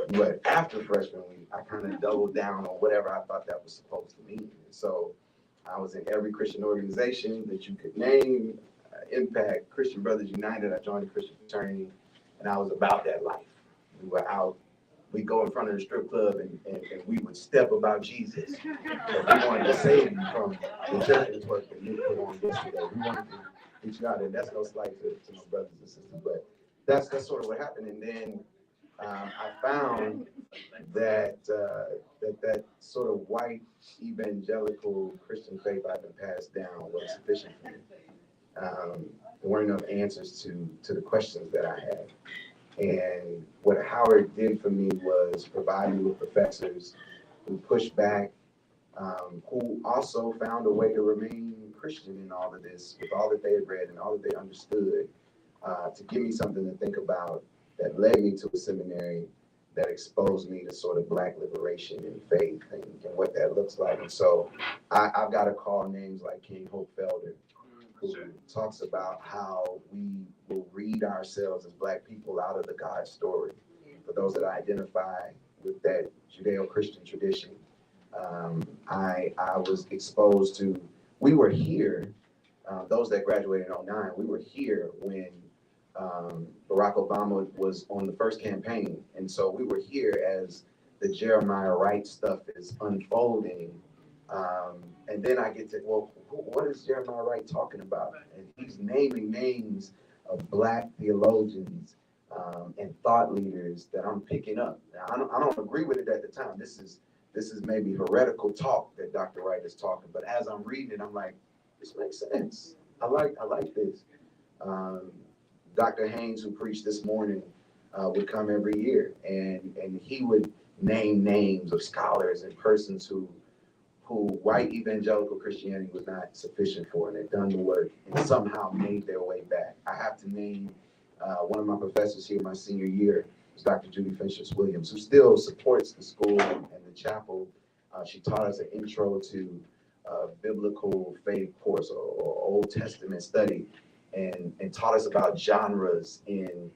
but after freshman week, I kind of doubled down on whatever I thought that was supposed to mean. And so I was in every Christian organization that you could name, Impact, Christian Brothers United. I joined the Christian fraternity, and I was about that life. We were out. We go in front of the strip club and we would step about Jesus. We wanted to save you from the church work that you put on yesterday. We wanted to get you out there. That's no slight to my brothers and sisters, but that's sort of what happened. And then I found that that sort of white evangelical Christian faith I've been passed down wasn't sufficient for me. There weren't enough answers to the questions that I had. And what Howard did for me was provide me with professors who pushed back, who also found a way to remain Christian in all of this, with all that they had read and all that they understood, to give me something to think about that led me to a seminary that exposed me to sort of Black liberation and faith and what that looks like. And so I've got to call names like King Hope Felder, who talks about how we will read ourselves as Black people out of the God story. For those that identify with that Judeo-Christian tradition, I was exposed to, we were here, those that graduated in 2009, we were here when Barack Obama was on the first campaign. And so we were here as the Jeremiah Wright stuff is unfolding. And then I get to, well, what is Jeremiah Wright talking about? And he's naming names of Black theologians and thought leaders that I'm picking up. Now, I don't agree with it at the time. This is maybe heretical talk that Dr. Wright is talking, but as I'm reading it, I'm like, this makes sense. I like this. Dr. Haynes, who preached this morning, would come every year, and he would name names of scholars and persons who white evangelical Christianity was not sufficient for, and had done the work and somehow made their way back. I have to name one of my professors here my senior year, was Dr. Judy Finchers-Williams, who still supports the school and the chapel. She taught us an intro to biblical faith course or Old Testament study, and taught us about genres in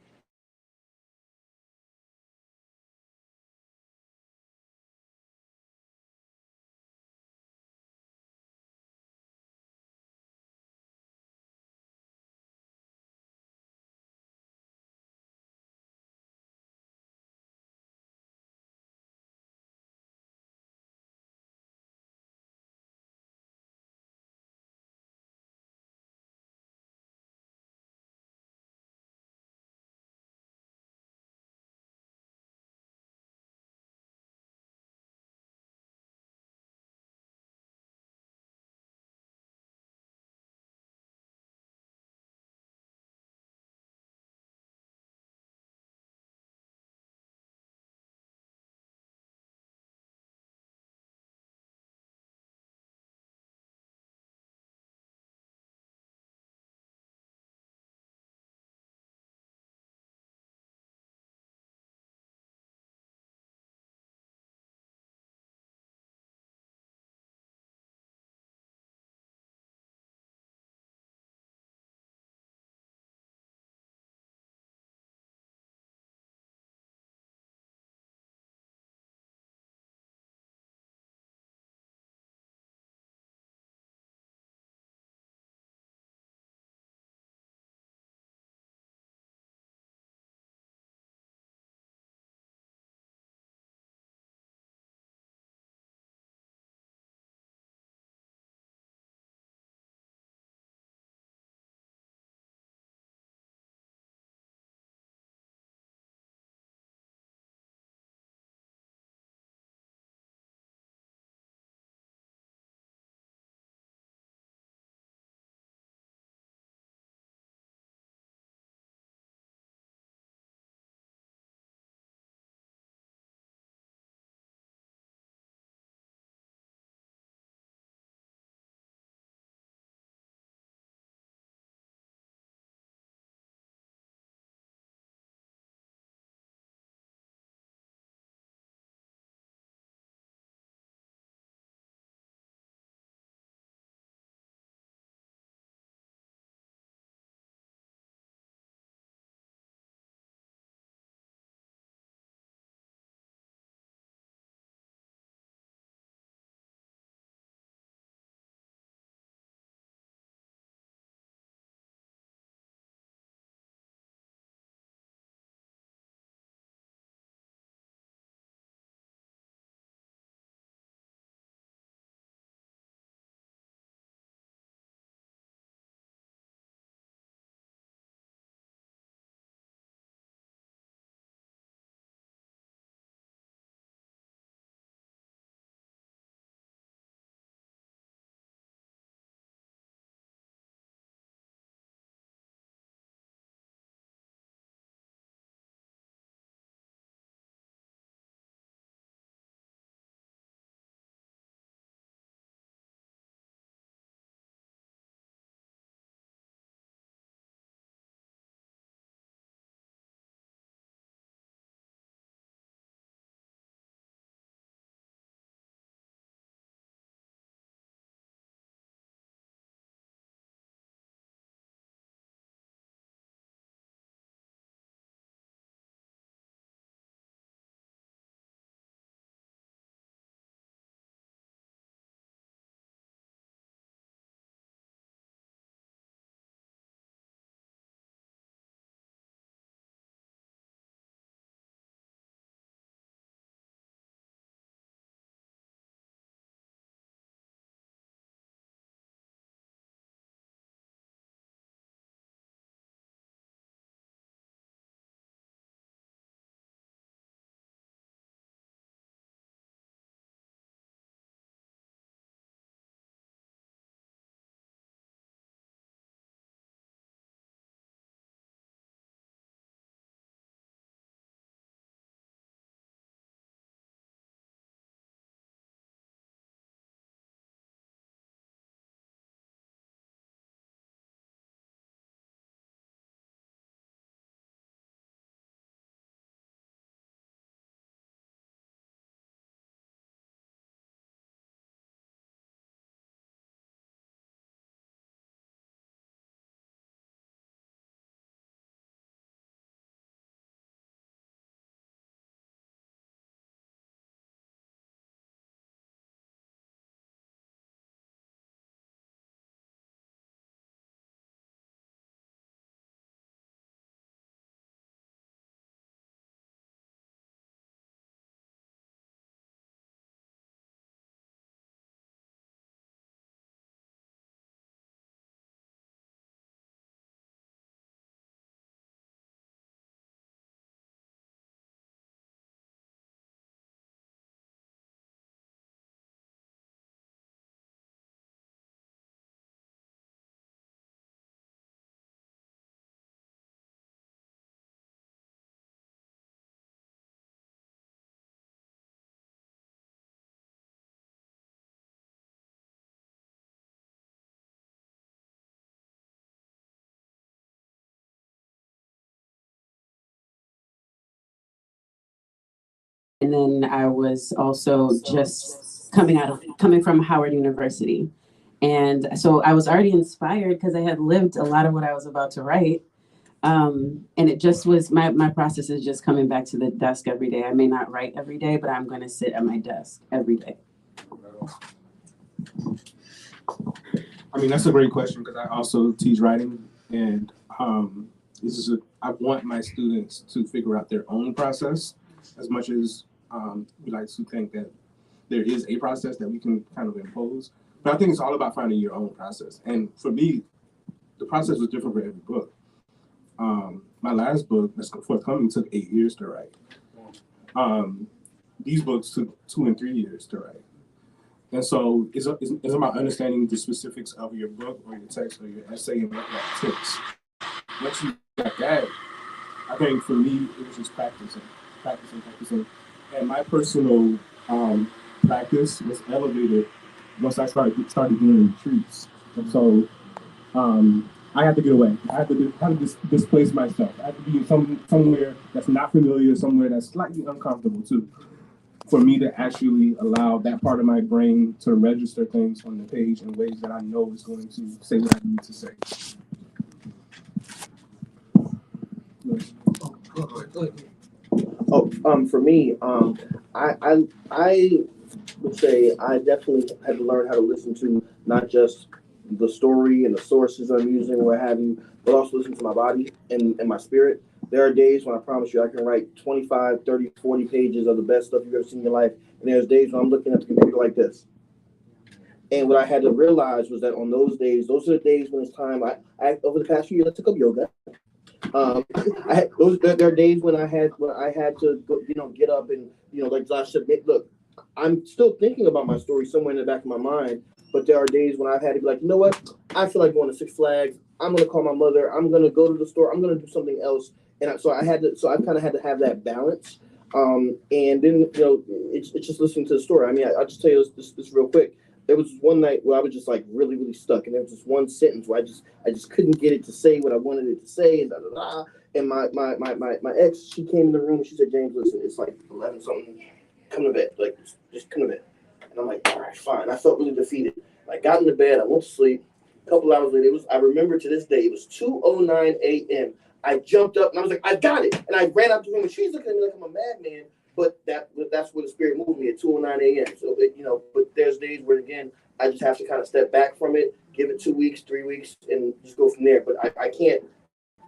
And then I was also just coming from Howard University. And so I was already inspired because I had lived a lot of what I was about to write. And it just was, my process is just coming back to the desk every day. I may not write every day, but I'm going to sit at my desk every day. I mean, that's a great question because I also teach writing, and I want my students to figure out their own process as much as we like to think that there is a process that we can kind of impose. But I think it's all about finding your own process. And for me, the process was different for every book. My last book that's forthcoming took 8 years to write. These books took 2 and 3 years to write. And so it's about understanding the specifics of your book or your text or your essay and what that takes. Once you got that, I think for me, it was just practicing. And my personal practice was elevated once I started doing retreats. And so I had to get away. I had to displace myself. I had to be somewhere that's not familiar, somewhere that's slightly uncomfortable too, for me to actually allow that part of my brain to register things on the page in ways that I know is going to say what I need to say. For me, I would say I definitely had to learn how to listen to not just the story and the sources I'm using or what have you, but also listen to my body and my spirit. There are days when I promise you I can write 25, 30, 40 pages of the best stuff you've ever seen in your life. And there's days when I'm looking at the computer like this. And what I had to realize was that on those days, those are the days when it's time. I over the past few years, I took up yoga. There are days when I had to go, get up and, like Josh said, look, I'm still thinking about my story somewhere in the back of my mind, but there are days when I've had to be like, you know what? I feel like going to Six Flags. I'm going to call my mother. I'm going to go to the store. I'm going to do something else. And so I kind of had to have that balance. And then, it's just listening to the story. I mean, I'll just tell you this real quick. There was one night where I was just like really, really stuck. And there was this one sentence where I just couldn't get it to say what I wanted it to say. And da, da, da. And my ex, she came in the room and she said, James, listen, it's like 11 something. Come to bed. Like, just come to bed. And I'm like, all right, fine. I felt really defeated. I got into bed. I went to sleep. A couple hours later, I remember to this day, it was 2:09 a.m. I jumped up and I was like, I got it. And I ran out the room and she's looking at me like I'm a madman. But that's where the spirit moved me at 2:09 a.m. So, but there's days where, again, I just have to kind of step back from it, give it 2 weeks, 3 weeks, and just go from there. But I can't,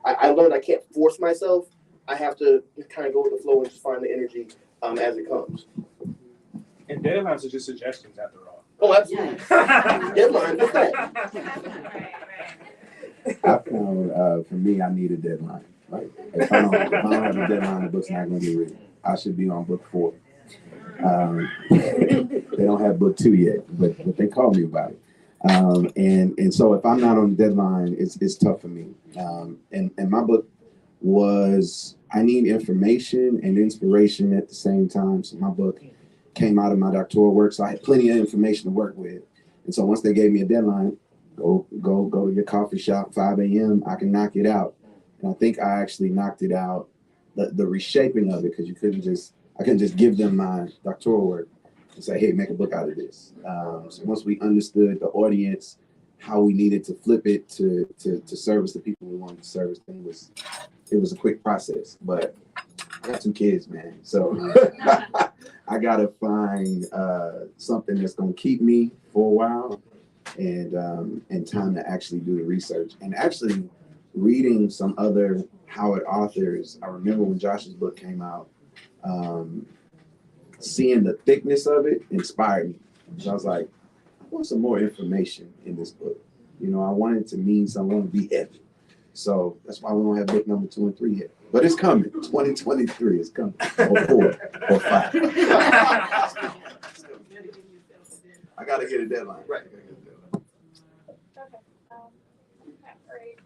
I learned I can't force myself. I have to kind of go with the flow and just find the energy as it comes. And deadlines are just suggestions after all. Oh, absolutely. Deadline, what's that? I found, for me, I need a deadline. Like, if I don't have a deadline, the book's not going to get written. I should be on book 4. They don't have book 2 yet, but they call me about it. And so if I'm not on the deadline, it's tough for me. And my book was, I need information and inspiration at the same time. So my book came out of my doctoral work, so I had plenty of information to work with. And so once they gave me a deadline, go to your coffee shop, 5 a.m., I can knock it out. And I think I actually knocked it out, the reshaping of it, because I couldn't just give them my doctoral work and say, hey, make a book out of this. So once we understood the audience, how we needed to flip it to service the people we wanted to service, it was a quick process. But I got 2 kids, man. So I got to find something that's going to keep me for a while and time to actually do the research. And actually reading some other Howard authors, I remember when Josh's book came out, seeing the thickness of it inspired me. So I was like, I want some more information in this book. I want it to mean something, I want to be heavy. So that's why we don't have book number 2 and 3 yet. But it's coming. 2023 is coming. Or 4 or 5. I got to get a deadline. Right. Okay. Great.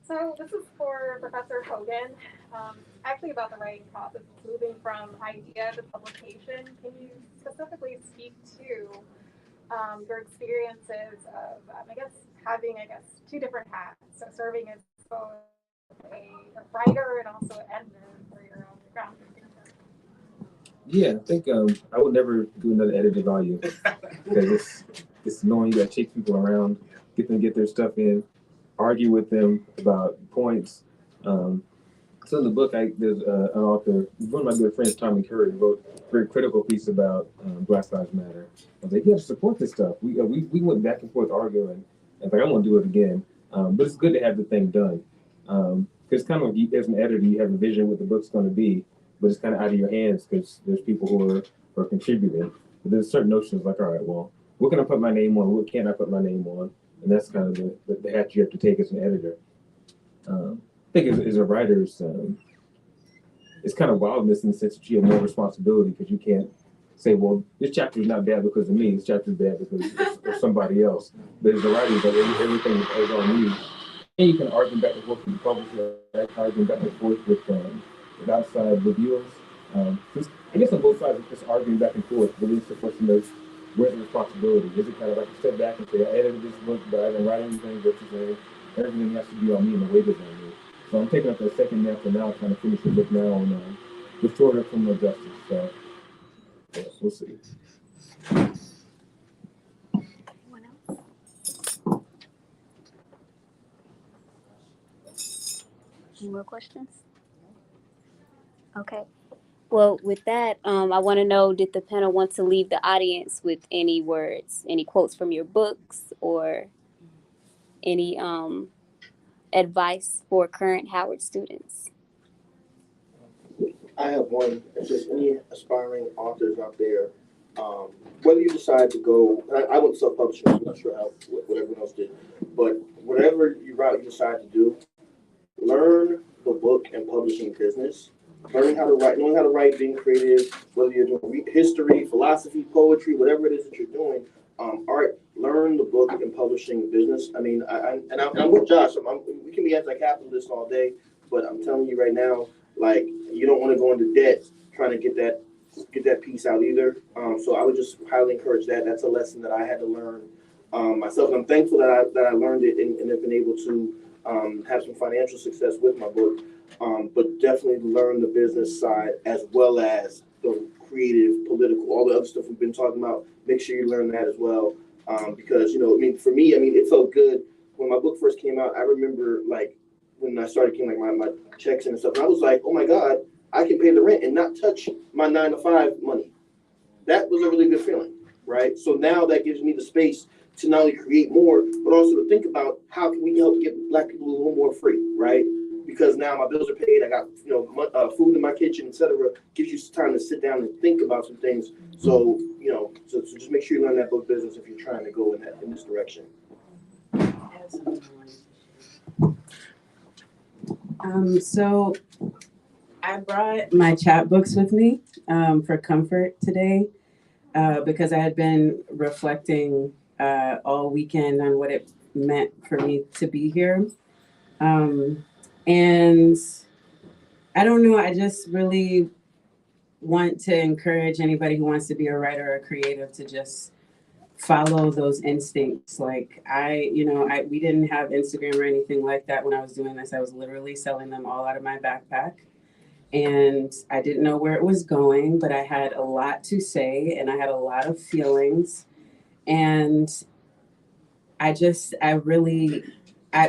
So this is for Professor Hogan. Actually about the writing process, moving from idea to publication. Can you specifically speak to your experiences of, having, 2 different hats? So serving as both a writer and also an editor for your groundbreaking. Yeah, I think I would never do another edited volume because it's annoying. You got to chase people around, get their stuff in, argue with them about points. So in the book, there's an author, one of my good friends, Tommy Curry, wrote a very critical piece about Black Lives Matter. I was like, you have to support this stuff. We went back and forth arguing, and like I want to do it again. But it's good to have the thing done. Because kind of like as an editor, you have a vision of what the book's going to be, but it's kind of out of your hands because there's people who are contributing. But there's certain notions like, all right, well, what can I put my name on? What can't I put my name on? And that's kind of the hat you have to take as an editor. I think as a writer, it's kind of wildness in the sense that you have more responsibility because you can't say, well, this chapter is not bad because of me. This chapter is bad because of somebody else. But as a writer, everything is on you. And you can argue back and forth with the publisher, right? Argue back and forth with outside reviewers. I guess on both sides, it's just arguing back and forth. But it's the question of where's the responsibility? Is it kind of like you step back and say, I edited this book, but I didn't write anything, versus saying everything has to be on me and the weight is on me. So I'm taking up that second nap for now, trying to finish the book now on restorative criminal justice. So yes, we'll see. Anyone else? Any more questions? Okay. Well, with that, I want to know, did the panel want to leave the audience with any words, any quotes from your books, or any advice for current Howard students? I have one. If there's any aspiring authors out there, whether you decide to go, I went self-publishing, so I'm not sure what everyone else did, but whatever route you decide to do, learn the book and publishing business. Learning how to write, knowing how to write, being creative, whether you're doing history, philosophy, poetry, whatever it is that you're doing, art, learn the book and publishing business. I mean, I'm with Josh. We can be anti-capitalist all day, but I'm telling you right now, like, you don't want to go into debt trying to get that piece out either. So I would just highly encourage that. That's a lesson that I had to learn myself, and I'm thankful that I learned it and have been able to have some financial success with my book. But definitely learn the business side as well as the creative, political, all the other stuff we've been talking about. Make sure you learn that as well. Because, for me, it felt good when my book first came out. I remember, like, when I started getting my checks and stuff, and I was like, oh my God, I can pay the rent and not touch my 9-to-5 money. That was a really good feeling, right? So now that gives me the space to not only create more, but also to think about how can we help get Black people a little more free, right? Because now my bills are paid, I got food in my kitchen, etc. Gives you time to sit down and think about some things. So so just make sure you learn that book business if you're trying to go in this direction. So I brought my chapbooks with me for comfort today because I had been reflecting all weekend on what it meant for me to be here. And I don't know, I just really want to encourage anybody who wants to be a writer or creative to just follow those instincts. Like we didn't have Instagram or anything like that when I was doing this. I was literally selling them all out of my backpack. And I didn't know where it was going, but I had a lot to say and I had a lot of feelings. And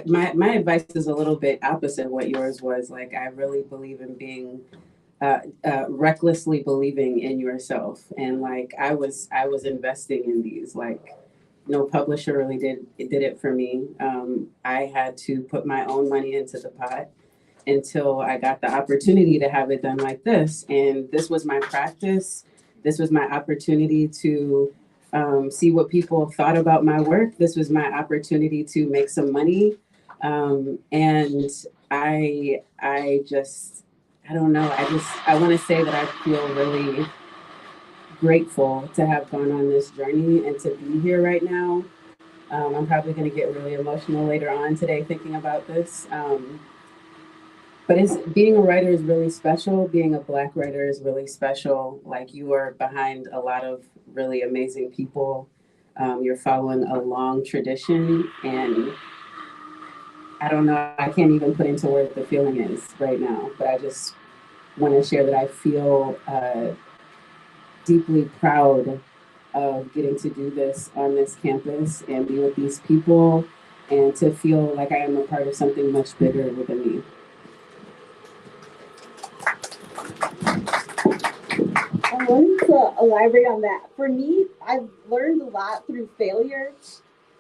my advice is a little bit opposite of what yours was. Like, I really believe in being recklessly believing in yourself. And like, I was investing in these, like, no publisher really did it for me. I had to put my own money into the pot until I got the opportunity to have it done like this. And this was my practice. This was my opportunity to see what people thought about my work. This was my opportunity to make some money. And I don't know. I want to say that I feel really grateful to have gone on this journey and to be here right now. I'm probably going to get really emotional later on today thinking about this. But being a writer is really special. Being a Black writer is really special. Like, you are behind a lot of really amazing people. You're following a long tradition, and I don't know, I can't even put into words the feeling is right now, but I just want to share that I feel deeply proud of getting to do this on this campus and be with these people and to feel like I am a part of something much bigger within me. I wanted to elaborate on that. For me, I've learned a lot through failure.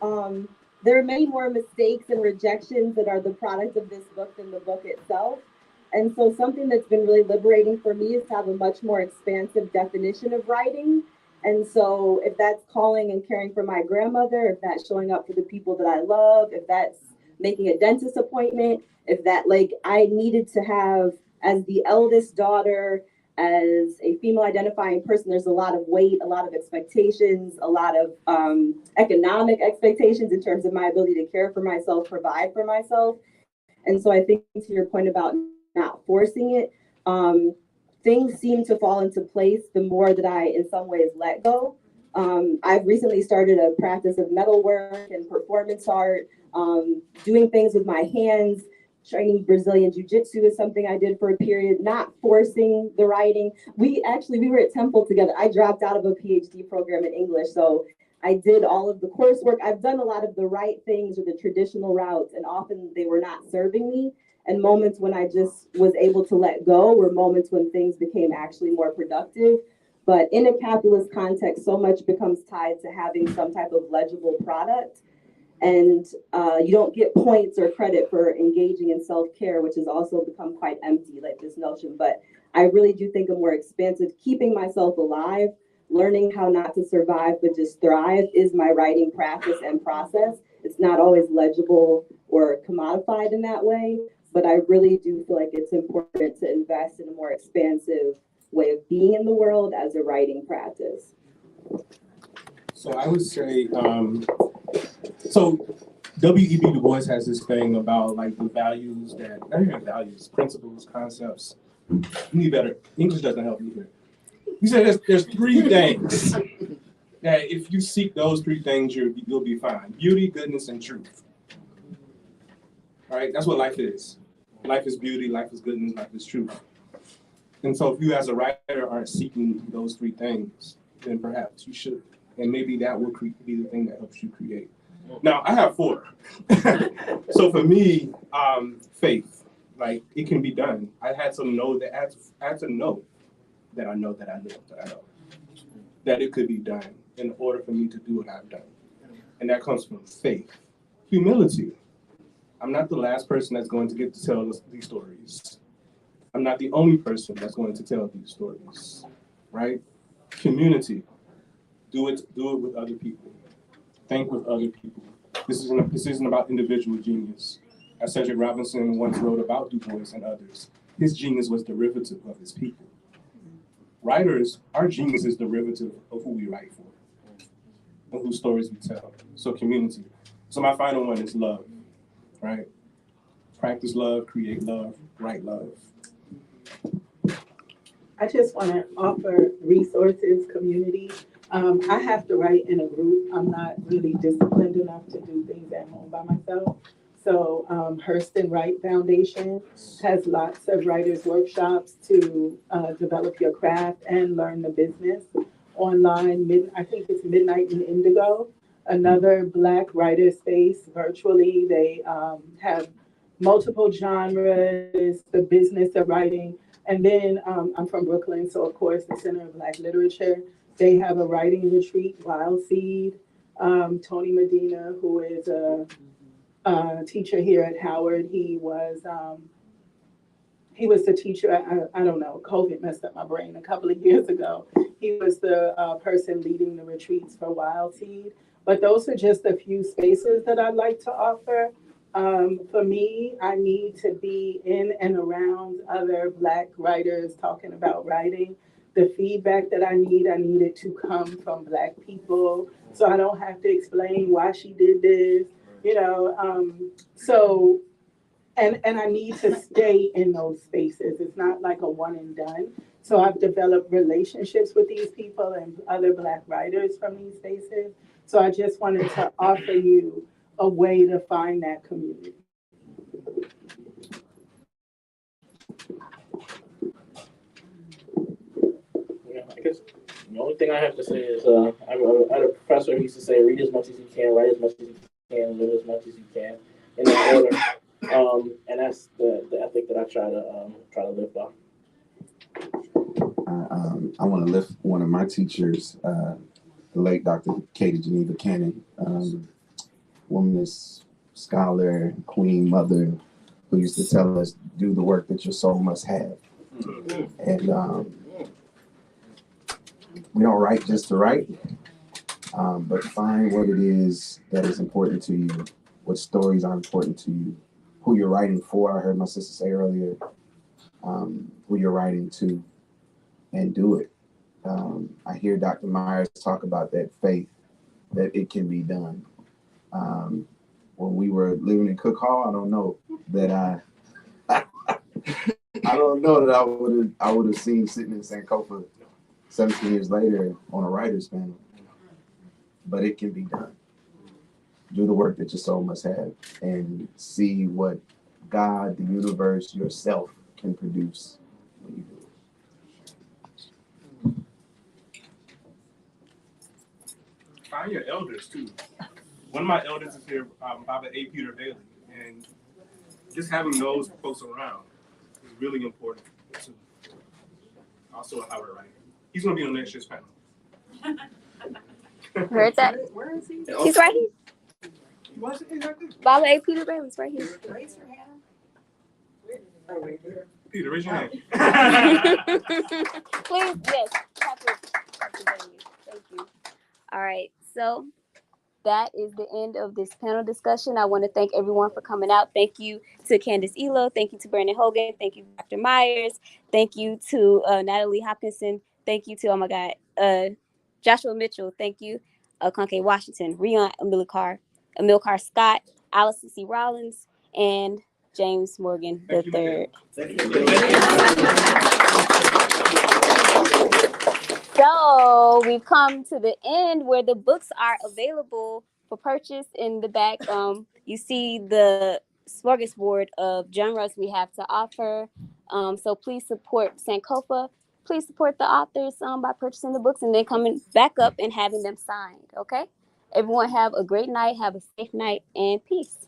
There are many more mistakes and rejections that are the product of this book than the book itself. And so something that's been really liberating for me is to have a much more expansive definition of writing. And so if that's calling and caring for my grandmother, if that's showing up for the people that I love, if that's making a dentist appointment, if that, like, I needed to have, as the eldest daughter, as a female identifying person, there's a lot of weight, a lot of expectations, a lot of economic expectations in terms of my ability to care for myself, provide for myself. And so I think to your point about not forcing it, things seem to fall into place the more that I, in some ways, let go. I've recently started a practice of metalwork and performance art, doing things with my hands. Training Brazilian Jiu-Jitsu is something I did for a period, not forcing the writing. We were at Temple together. I dropped out of a PhD program in English, so I did all of the coursework. I've done a lot of the right things or the traditional routes, and often they were not serving me. And moments when I just was able to let go were moments when things became actually more productive. But in a capitalist context, so much becomes tied to having some type of legible product. And you don't get points or credit for engaging in self-care, which has also become quite empty, like this notion. But I really do think a more expansive, keeping myself alive, learning how not to survive, but just thrive is my writing practice and process. It's not always legible or commodified in that way, but I really do feel like it's important to invest in a more expansive way of being in the world as a writing practice. So I would say, so W.E.B. Du Bois has this thing about like the values that, not even values, principles, concepts. You need better. English doesn't help you here. He said there's three things that if you seek those three things, you'll be fine. Beauty, goodness, and truth. All right, that's what life is. Life is beauty, life is goodness, life is truth. And so if you as a writer aren't seeking those three things, then perhaps you should. And maybe that will be the thing that helps you create. Now, I have 4. So for me, faith, like it can be done. I had to know that I know that it could be done in order for me to do what I've done. And that comes from faith. Humility. I'm not the last person that's going to get to tell these stories. I'm not the only person that's going to tell these stories, right? Community. Do it with other people. Think with other people. This isn't about individual genius. As Cedric Robinson once wrote about Du Bois and others, his genius was derivative of his people. Writers, our genius is derivative of who we write for and whose stories we tell. So community. So my final one is love, right? Practice love, create love, write love. I just want to offer resources, community. I have to write in a group. I'm not really disciplined enough to do things at home by myself. So Hurston Wright Foundation has lots of writers' workshops to develop your craft and learn the business online. I think it's Midnight in Indigo, another Black writer space virtually. They have multiple genres, the business of writing. And then I'm from Brooklyn, so of course the Center of Black Literature. They have a writing retreat, Wild Seed. Tony Medina, who is a teacher here at Howard, he was the teacher. I don't know. COVID messed up my brain a couple of years ago. He was the person leading the retreats for Wild Seed. But those are just a few spaces that I'd like to offer. For me, I need to be in and around other Black writers talking about writing. The feedback that I need it to come from Black people, so I don't have to explain why she did this, so, and I need to stay in those spaces. It's not like a one and done. So I've developed relationships with these people and other Black writers from these spaces. So I just wanted to offer you a way to find that community. Yeah, I guess we only thing I have to say is, I had a professor who used to say, read as much as you can, write as much as you can, live as much as you can, in that order. And that's the ethic that I try to live by. I want to lift one of my teachers, the late Dr. Katie Geneva Cannon, womanist scholar, queen mother, who used to tell us, do the work that your soul must have. And we don't write just to write, but find what it is that is important to you, what stories are important to you, who you're writing for. I heard my sister say earlier, who you're writing to, and do it. I hear Dr. Myers talk about that faith, that it can be done. When we were living in Cook Hall, I don't know that I would have seen sitting in Sankofa 17 years later on a writer's panel. But it can be done. Do the work that your soul must have and see what God, the universe, yourself can produce when you do it. Find your elders too. One of my elders is here, Baba A. Peter Bailey, and just having those folks around is really important too. Also a Howard writer. He's going to be on next year's panel. Heard that? Where is he? He's right here. Was it exactly? Baba A. Peter Bailey's right here. Raise your hand. Oh, wait, here. Peter, raise your hand. Please, yes. Thank you. All right, so that is the end of this panel discussion. I want to thank everyone for coming out. Thank you to Candice Iloh. Thank you to Brandon Hogan. Thank you, Dr. Myers. Thank you to Natalie Hopkinson. Thank you to, oh my God, Joshua Mitchell. Thank you, Akanke Washington, Rion Amilcar Scott, Alison C. Rollins, and James Morgan III. So we've come to the end where the books are available for purchase in the back. You see the smorgasbord of genres we have to offer. So please support Sankofa. Please support the authors by purchasing the books and then coming back up and having them signed. Okay. Everyone have a great night. Have a safe night and peace.